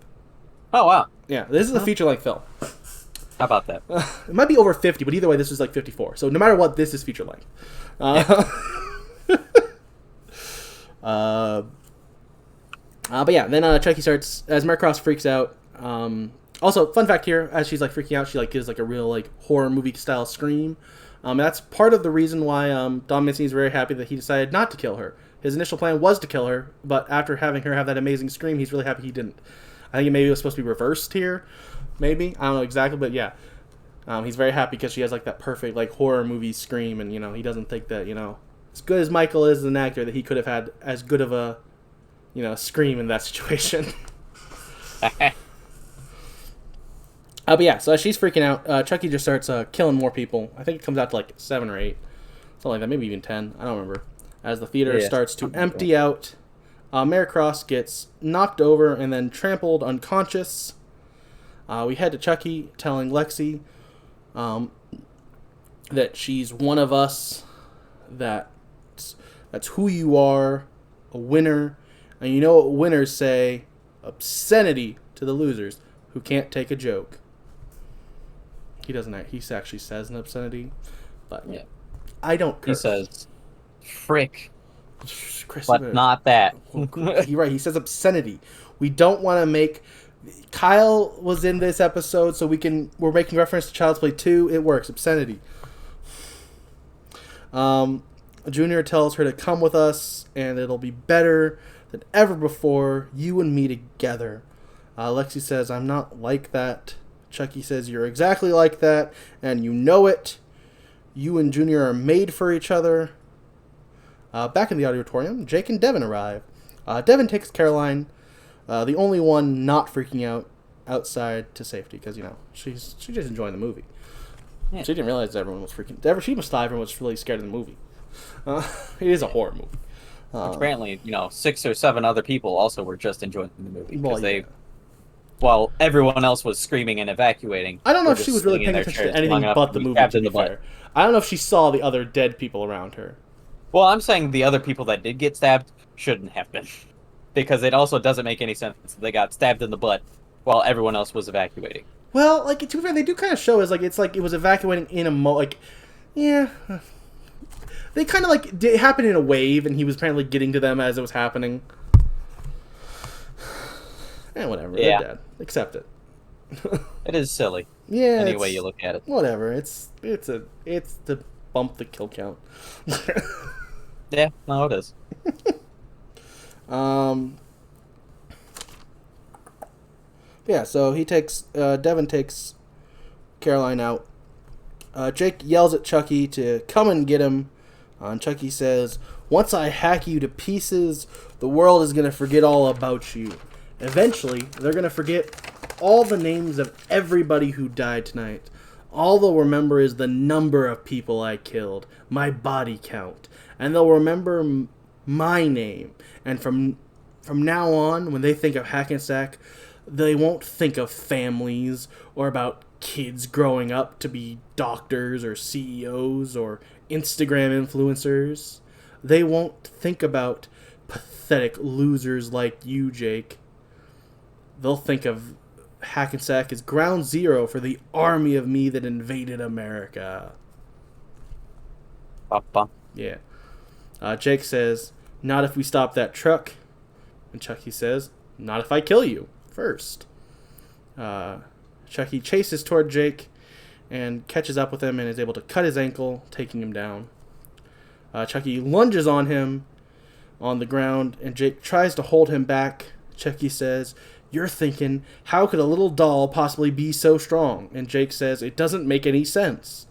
Oh, wow. Yeah, this is a feature length film. How about that? It might be over 50, but either way, this is like 54. So no matter what, this is feature length. But yeah, then Chucky starts, as Mary Cross freaks out. Also, fun fact here, as she's like freaking out, she like gives like a real like horror movie style scream. That's part of the reason why Don Mancini is very happy that he decided not to kill her. His initial plan was to kill her, but after having her have that amazing scream, he's really happy he didn't. I think maybe it was supposed to be reversed here. Maybe. I don't know exactly, but yeah. He's very happy because she has like that perfect like horror movie scream, and he doesn't think that, as good as Michael is as an actor, that he could have had as good of a, scream in that situation. But yeah, so as she's freaking out, Chucky just starts killing more people. I think it comes out to like 7 or 8. Something like that, maybe even 10. I don't remember. As the theater starts to empty out, Mary Cross gets knocked over and then trampled unconscious. We head to Chucky telling Lexi that she's one of us, that's who you are, a winner. And you know what winners say? Obscenity to the losers who can't take a joke. He doesn't. He actually says an obscenity, but yeah, I don't curse. He says, "Frick," but not that. You're right. He says obscenity. We don't want to make. Kyle was in this episode, so we're making reference to Child's Play 2. It works. Obscenity. Junior tells her to come with us, and it'll be better than ever before. You and me together. Lexi says, I'm not like that. Chucky says, you're exactly like that, and you know it. You and Junior are made for each other. Back in the auditorium, Jake and Devin arrive. Devin takes Caroline, the only one not freaking out, outside to safety, because, she's just enjoying the movie. Yeah. She didn't realize everyone was freaking... She must thought everyone was really scared of the movie. It is a horror movie. Apparently, 6 or 7 other people also were just enjoying the movie, because while everyone else was screaming and evacuating. I don't know if she was really paying attention to anything but the movie, to be fair. I don't know if she saw the other dead people around her. Well, I'm saying the other people that did get stabbed shouldn't have been. Because it also doesn't make any sense that they got stabbed in the butt while everyone else was evacuating. Well, to be fair, they do kind of show it's like it was evacuating in a yeah. They kind of it happened in a wave, and he was apparently getting to them as it was happening. And whatever, they're dead. Accept it. It is silly. Yeah. Any way you look at it. Whatever. It's to bump the kill count. Yeah, no, it is. Yeah, so Devin takes Caroline out. Jake yells at Chucky to come and get him. And Chucky says, once I hack you to pieces, the world is going to forget all about you. Eventually, they're going to forget all the names of everybody who died tonight. All they'll remember is the number of people I killed, my body count. And they'll remember my name. And from now on, when they think of Hackensack, they won't think of families or about kids growing up to be doctors or CEOs or Instagram influencers. They won't think about pathetic losers like you, Jake. They'll think of Hackensack as ground zero for the army of me that invaded America. Papa. Yeah. Jake says, not if we stop that truck. And Chucky says, not if I kill you first. Chucky chases toward Jake and catches up with him and is able to cut his ankle, taking him down. Chucky lunges on him on the ground, and Jake tries to hold him back. Chucky says, you're thinking, how could a little doll possibly be so strong? And Jake says, it doesn't make any sense.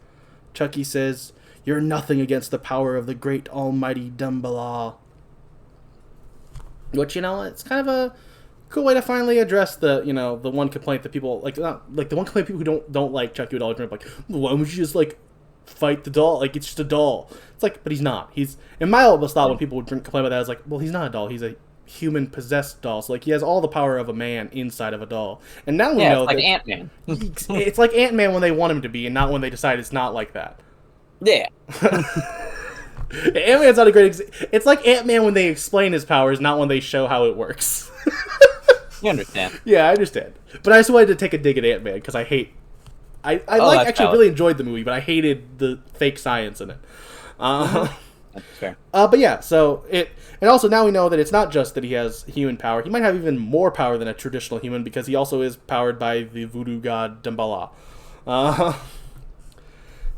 Chucky says, you're nothing against the power of the great almighty Dumbledore. Which, it's kind of a cool way to finally address the one complaint that people, the one complaint people who don't like Chucky would always bring up, why don't you just, fight the doll? It's just a doll. It's but he's not. And my almost thought when people would complain about that, well, he's not a doll. He's a human-possessed doll. So, he has all the power of a man inside of a doll. And now we know it's like Ant-Man. It's like Ant-Man when they want him to be, and not when they decide it's not like that. Yeah. Ant-Man's not a great it's like Ant-Man when they explain his powers, not when they show how it works. You understand. Yeah, I understand. But I just wanted to take a dig at Ant-Man, because I hate... I actually really enjoyed the movie, but I hated the fake science in it. That's fair. But yeah, so it... And also now we know that it's not just that he has human power. He might have even more power than a traditional human, because he also is powered by the voodoo god Damballa.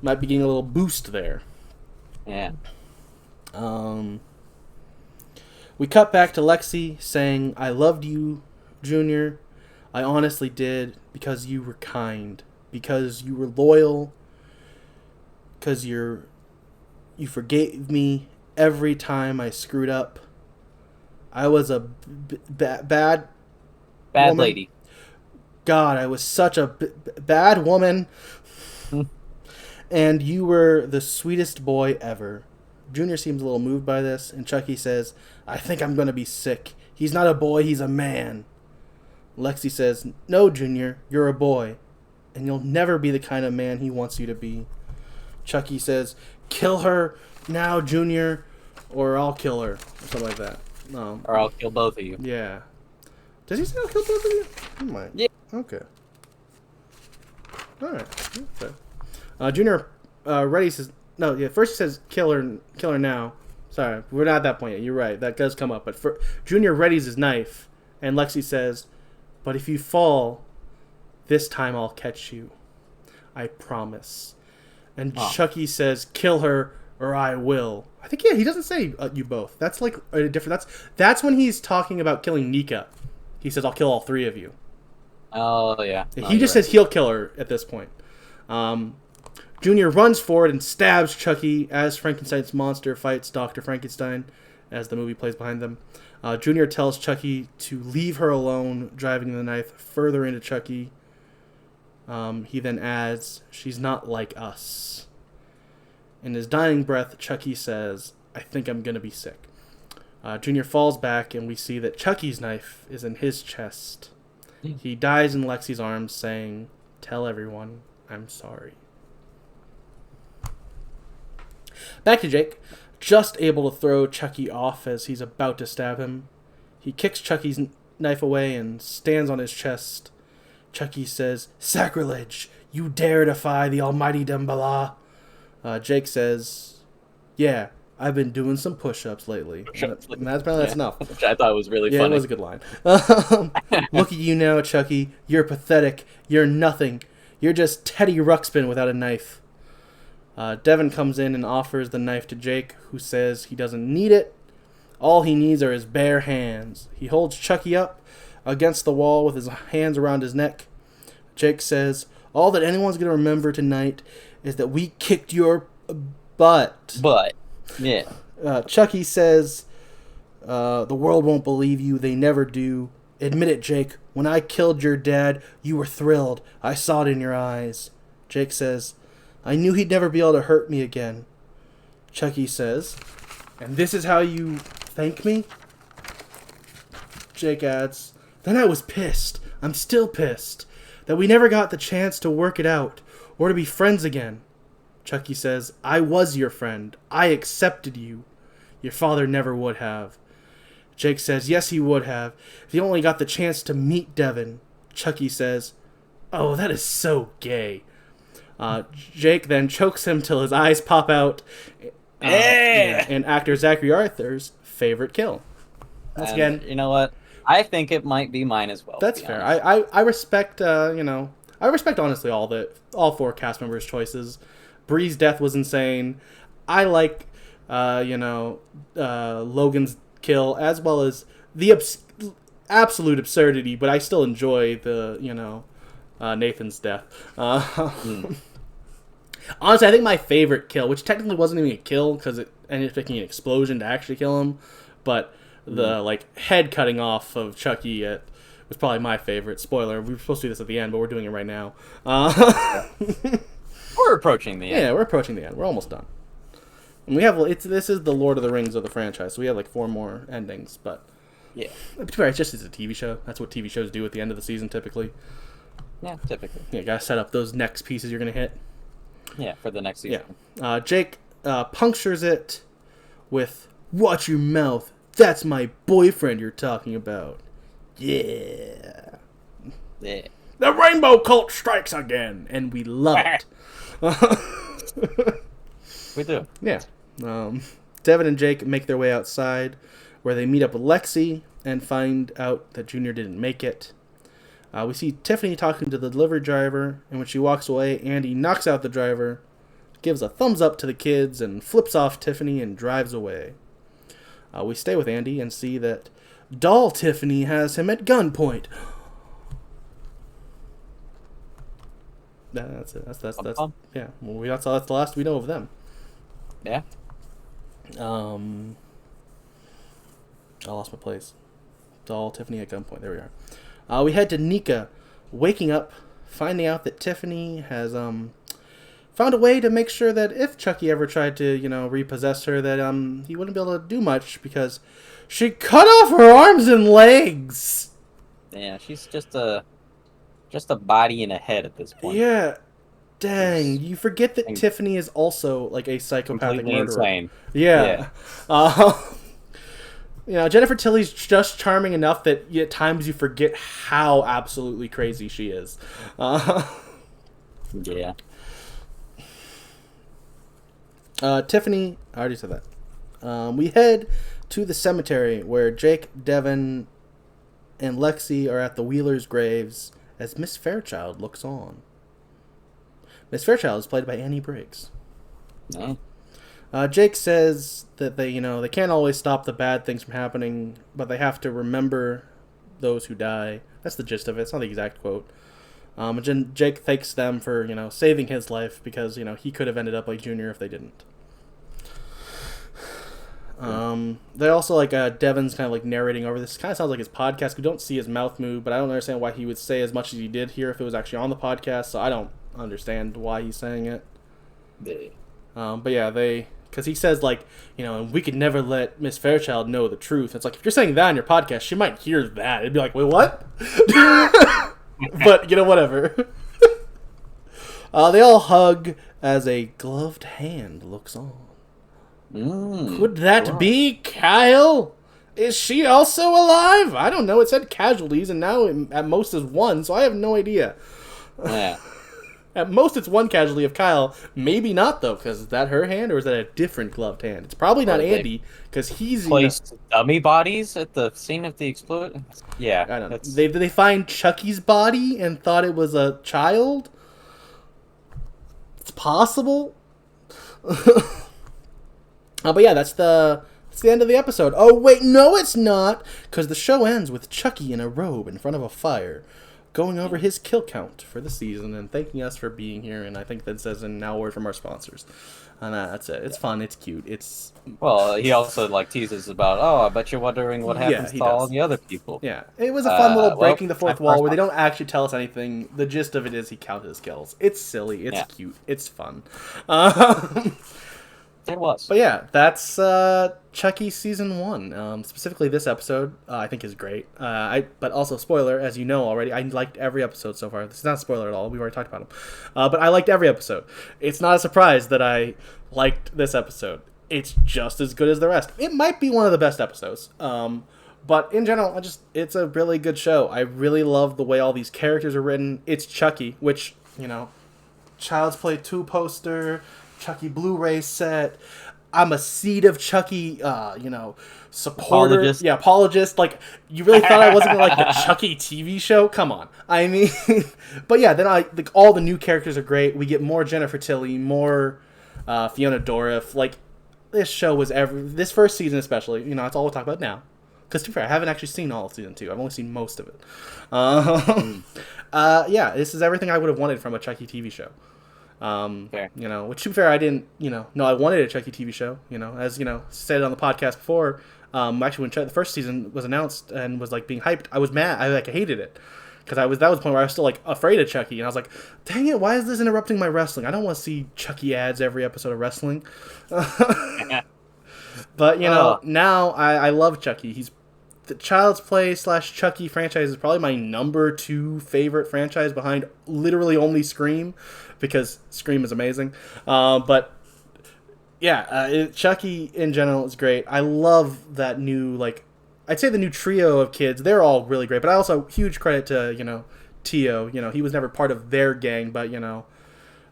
Might be getting a little boost there. Yeah. We cut back to Lexi saying, "I loved you, Junior. I honestly did, because you were kind, because you were loyal, because you forgave me every time I screwed up. I was a bad woman. Lady. God, I was such a bad woman. And you were the sweetest boy ever." Junior seems a little moved by this, and Chucky says, "I think I'm going to be sick. He's not a boy, he's a man." Lexi says, "No, Junior, you're a boy, and you'll never be the kind of man he wants you to be." Chucky says, "Kill her now, Junior, or I'll kill her," or something like that. Or I'll kill both of you. Yeah. Does he say I'll kill both of you? He might. Yeah. Okay. Alright. Okay. Junior ready says... No, yeah, first he says, kill her now. Sorry, we're not at that point yet. You're right. That does come up. But Junior readies his knife, and Lexi says, "But if you fall, this time I'll catch you. I promise." And Chucky says, "Kill her, or I will." I think, yeah, he doesn't say you both. That's like a different... That's when he's talking about killing Nika. He says, "I'll kill all three of you." Oh, yeah. He just says he'll kill her at this point. Junior runs forward and stabs Chucky as Frankenstein's monster fights Dr. Frankenstein as the movie plays behind them. Junior tells Chucky to leave her alone, driving the knife further into Chucky. He then adds, "She's not like us." In his dying breath, Chucky says, "I think I'm going to be sick." Junior falls back, and we see that Chucky's knife is in his chest. He dies in Lexi's arms, saying, "Tell everyone I'm sorry." Back to Jake, just able to throw Chucky off as he's about to stab him. He kicks Chucky's knife away and stands on his chest. Chucky says, "Sacrilege! You dare defy the almighty Damballa." Jake says, "Yeah, I've been doing some push-ups lately." And that's enough. Which I thought was really funny. Yeah, it was a good line. "Look at you now, Chucky. You're pathetic. You're nothing. You're just Teddy Ruxpin without a knife." Devin comes in and offers the knife to Jake, who says he doesn't need it. All he needs are his bare hands. He holds Chucky up against the wall with his hands around his neck. Jake says, "All that anyone's going to remember tonight is that we kicked your butt." Yeah. Chucky says, "The world won't believe you. They never do. Admit it, Jake. When I killed your dad, you were thrilled. I saw it in your eyes." Jake says, "I knew he'd never be able to hurt me again." Chucky says, "And this is how you thank me?" Jake adds, "Then I was pissed. I'm still pissed. That we never got the chance to work it out, or to be friends again." Chucky says, "I was your friend. I accepted you. Your father never would have." Jake says, "Yes, he would have, if he only got the chance to meet Devin." Chucky says, "Oh, that is so gay." Jake then chokes him till his eyes pop out. And actor Zachary Arthur's favorite kill. Once again, you know what? I think it might be mine as well. That's fair. I respect, I respect honestly all four cast members' choices. Bree's death was insane. I like, Logan's kill, as well as the absolute absurdity, but I still enjoy the, Nathan's death. Honestly, I think my favorite kill, which technically wasn't even a kill because it ended up taking an explosion to actually kill him, but the head cutting off of Chucky was probably my favorite. Spoiler: we were supposed to do this at the end, but we're doing it right now. We're approaching the end. Yeah, we're approaching the end. We're almost done. And this is the Lord of the Rings of the franchise, so we have 4 more endings, but yeah, it's just a TV show. That's what TV shows do at the end of the season, typically. Yeah, typically. Yeah, you gotta set up those next pieces you're gonna hit. Yeah, for the next season. Yeah. Jake punctures it with "Watch your mouth, that's my boyfriend you're talking about." Yeah. Yeah. The rainbow cult strikes again, and we love it. We do. Yeah. Devin and Jake make their way outside, where they meet up with Lexi and find out that Junior didn't make it. We see Tiffany talking to the delivery driver, and when she walks away, Andy knocks out the driver, gives a thumbs up to the kids, and flips off Tiffany and drives away. We stay with Andy and see that doll Tiffany has him at gunpoint. That's it. That's yeah. Well, that's the last we know of them. Yeah. I lost my place. Doll Tiffany at gunpoint. There we are. We head to Nika, waking up, finding out that Tiffany has found a way to make sure that if Chucky ever tried to repossess her, that he wouldn't be able to do much because she cut off her arms and legs. Yeah, she's just a body and a head at this point. Yeah. Dang, you forget that Tiffany is also like a psychopathic completely murderer. Insane. Yeah. Jennifer Tilly's just charming enough that at times you forget how absolutely crazy she is. Yeah. Tiffany, I already said that. We head to the cemetery where Jake, Devin, and Lexi are at the Wheelers' graves as Miss Fairchild looks on. Miss Fairchild is played by Annie Briggs. No. Jake says that they can't always stop the bad things from happening, but they have to remember those who die. That's the gist of it. It's not the exact quote. Jake thanks them for, saving his life because, he could have ended up like Junior if they didn't. They also, Devin's kind of, narrating over this. Kind of sounds like his podcast. We don't see his mouth move, but I don't understand why he would say as much as he did here if it was actually on the podcast, so I don't understand why he's saying it. But yeah, because he says, and we could never let Miss Fairchild know the truth. It's like, if you're saying that on your podcast, she might hear that. It'd be like, wait, what? But, whatever. They all hug as a gloved hand looks on. Could that be Kyle? Is she also alive? I don't know. It said casualties, and now at most is one, so I have no idea. Yeah. At most, it's one casualty of Kyle. Maybe not, though, because is that her hand or is that a different gloved hand? It's probably not Andy, because he's placed dummy bodies at the scene of the explosion. Yeah, I don't know. They find Chucky's body and thought it was a child. It's possible. But yeah, that's the end of the episode. Oh wait, no, it's not, because the show ends with Chucky in a robe in front of a fire, going over his kill count for the season and thanking us for being here. And I think that says an now word from our sponsors. And that's it. It's fun. It's cute. He also teases about, I bet you're wondering what happens to all the other people. Yeah, it was a fun little breaking the fourth wall where they don't actually tell us anything. The gist of it is he counted his kills. It's silly. It's cute. It's fun. It was. But yeah, that's Chucky Season 1. Specifically this episode, I think is great. But also, spoiler, as you know already, I liked every episode so far. This is not a spoiler at all. We've already talked about them. But I liked every episode. It's not a surprise that I liked this episode. It's just as good as the rest. It might be one of the best episodes. But in general, it's a really good show. I really love the way all these characters are written. It's Chucky, which, Child's Play 2 poster, Chucky Blu-ray set. I'm a Seed of Chucky, supporter. Apologist. Yeah, apologist. You really thought I wasn't going to like the Chucky TV show? Come on. I mean, but yeah, then all the new characters are great. We get more Jennifer Tilly, more Fiona Dourif. This show was this first season especially, that's all we'll talk about now. Because to be fair, I haven't actually seen all of season 2. I've only seen most of it. Yeah, this is everything I would have wanted from a Chucky TV show. Fair. Which to be fair, I didn't, I wanted a Chucky TV show, as, said on the podcast before, actually when the first season was announced and was, being hyped, I was mad, I hated it, because that was the point where I was still, afraid of Chucky, and I was like, dang it, why is this interrupting my wrestling? I don't want to see Chucky ads every episode of wrestling. But, now I love Chucky. He's the Child's Play / Chucky franchise is probably my number 2 favorite franchise behind literally only Scream, because Scream is amazing. But Chucky in general is great. I love that new, I'd say the new trio of kids. They're all really great, but I also huge credit to Tio. He was never part of their gang, but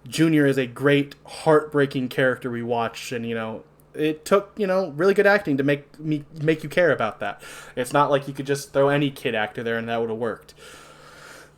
Junior is a great heartbreaking character we watched, and it took really good acting to make you care about that. It's not like you could just throw any kid actor there and that would have worked.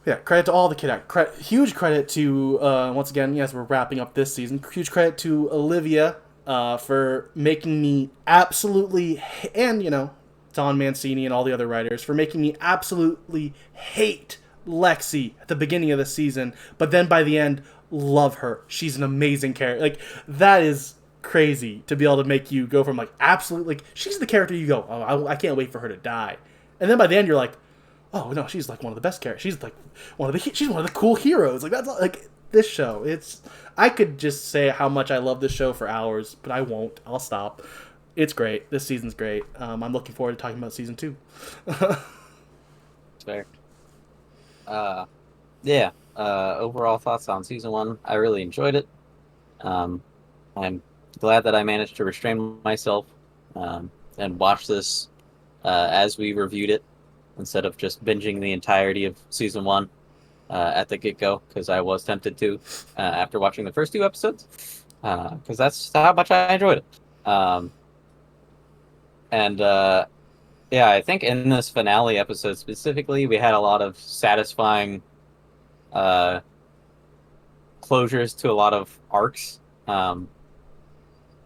Yeah, credit to all the kid actors. Huge credit to once again, yes, we're wrapping up this season. Huge credit to Olivia for making me absolutely, and Don Mancini and all the other writers for making me absolutely hate Lexi at the beginning of the season, but then by the end, love her. She's an amazing character. That is crazy to be able to make you go from absolutely, she's the character you go, oh, I can't wait for her to die, and then by the end you're like, oh no, she's one of the best characters. She's she's one of the cool heroes. That's this show. I could just say how much I love this show for hours, but I won't. I'll stop. It's great. This season's great. I'm looking forward to talking about season 2. Fair. Yeah. Overall thoughts on season 1. I really enjoyed it. I'm glad that I managed to restrain myself and watch this as we reviewed it, instead of just binging the entirety of season 1 at the get-go, because I was tempted to after watching the first 2 episodes, because that's how much I enjoyed it. I think in this finale episode specifically, we had a lot of satisfying closures to a lot of arcs,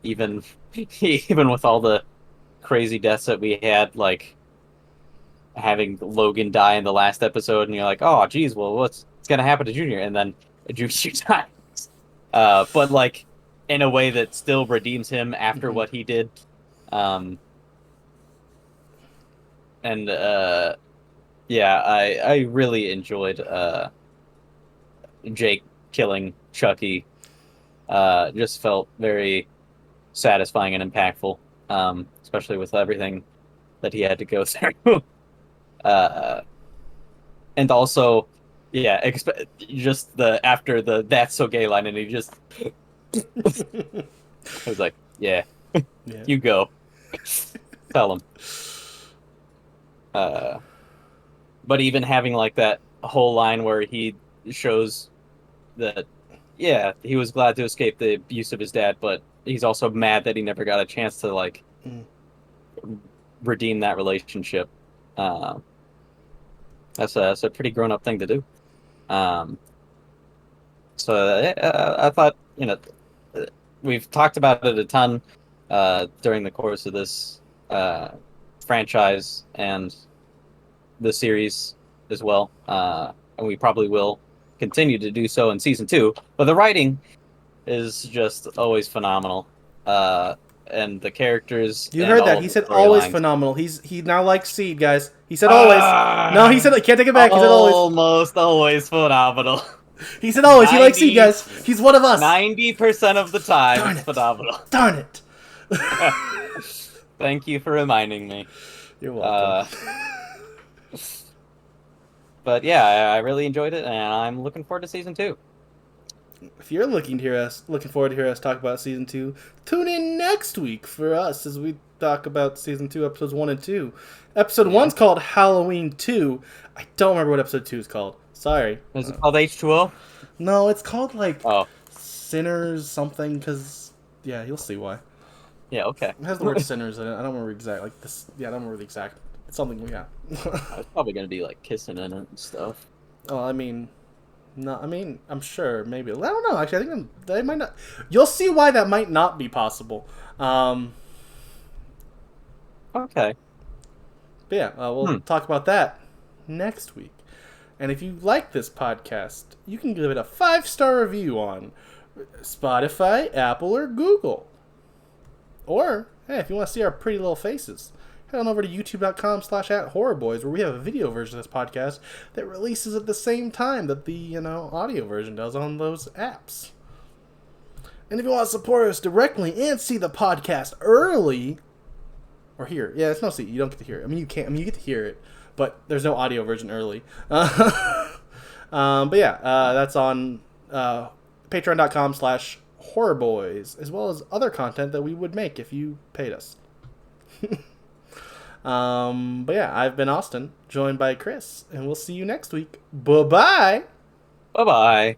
even with all the crazy deaths that we had, having Logan die in the last episode, and you're like, oh geez, well, what's gonna happen to Junior? And then Junior dies, but in a way that still redeems him after what he did. I really enjoyed Jake killing Chucky. Just felt very satisfying and impactful, especially with everything that he had to go through. And also, just after the "that's so gay" line, and he just I was like, yeah. You go. Tell him. But even having that whole line where he shows that, he was glad to escape the abuse of his dad, but he's also mad that he never got a chance to redeem that relationship. That's a pretty grown up thing to do. I thought we've talked about it a ton during the course of this franchise and the series as well, and we probably will continue to do so in season 2. But the writing is just always phenomenal, and the characters. You heard that? He said always phenomenal. He now likes Seed, guys. He said always. No, he said can't take it back. He said always. Almost always phenomenal. He said always. He likes Seed, guys. He's one of us. 90% of the time, it's phenomenal. Darn it. Thank you for reminding me. You're welcome. But I really enjoyed it, and I'm looking forward to season 2. If you're looking forward to hear us talk about season 2, tune in next week for us as we talk about season 2, episodes 1 and 2. Episode 1's called Halloween 2. I don't remember what episode 2 is called. Sorry. Is it called H2O? No, it's called Sinners something, because you'll see why. Yeah, okay. It has the word sinners in it. I don't remember exactly. I don't remember the exact. It's something. It's probably gonna be kissing in it and stuff. Oh, I'm sure maybe. I don't know. Actually, I think they might not. You'll see why that might not be possible. Okay. But we'll talk about that next week. And if you like this podcast, you can give it a 5-star review on Spotify, Apple, or Google. Or, hey, if you want to see our pretty little faces, head on over to youtube.com/@horrorboys, where we have a video version of this podcast that releases at the same time that the, audio version does on those apps. And if you want to support us directly and see the podcast early, or hear it. Yeah, it's no see. You don't get to hear it. I mean, you can't. I mean, you get to hear it, but there's no audio version early. That's on patreon.com/ Horror Boys, as well as other content that we would make if you paid us. But yeah, I've been Austin, joined by Chris, and we'll see you next week. Bye-bye! Bye bye.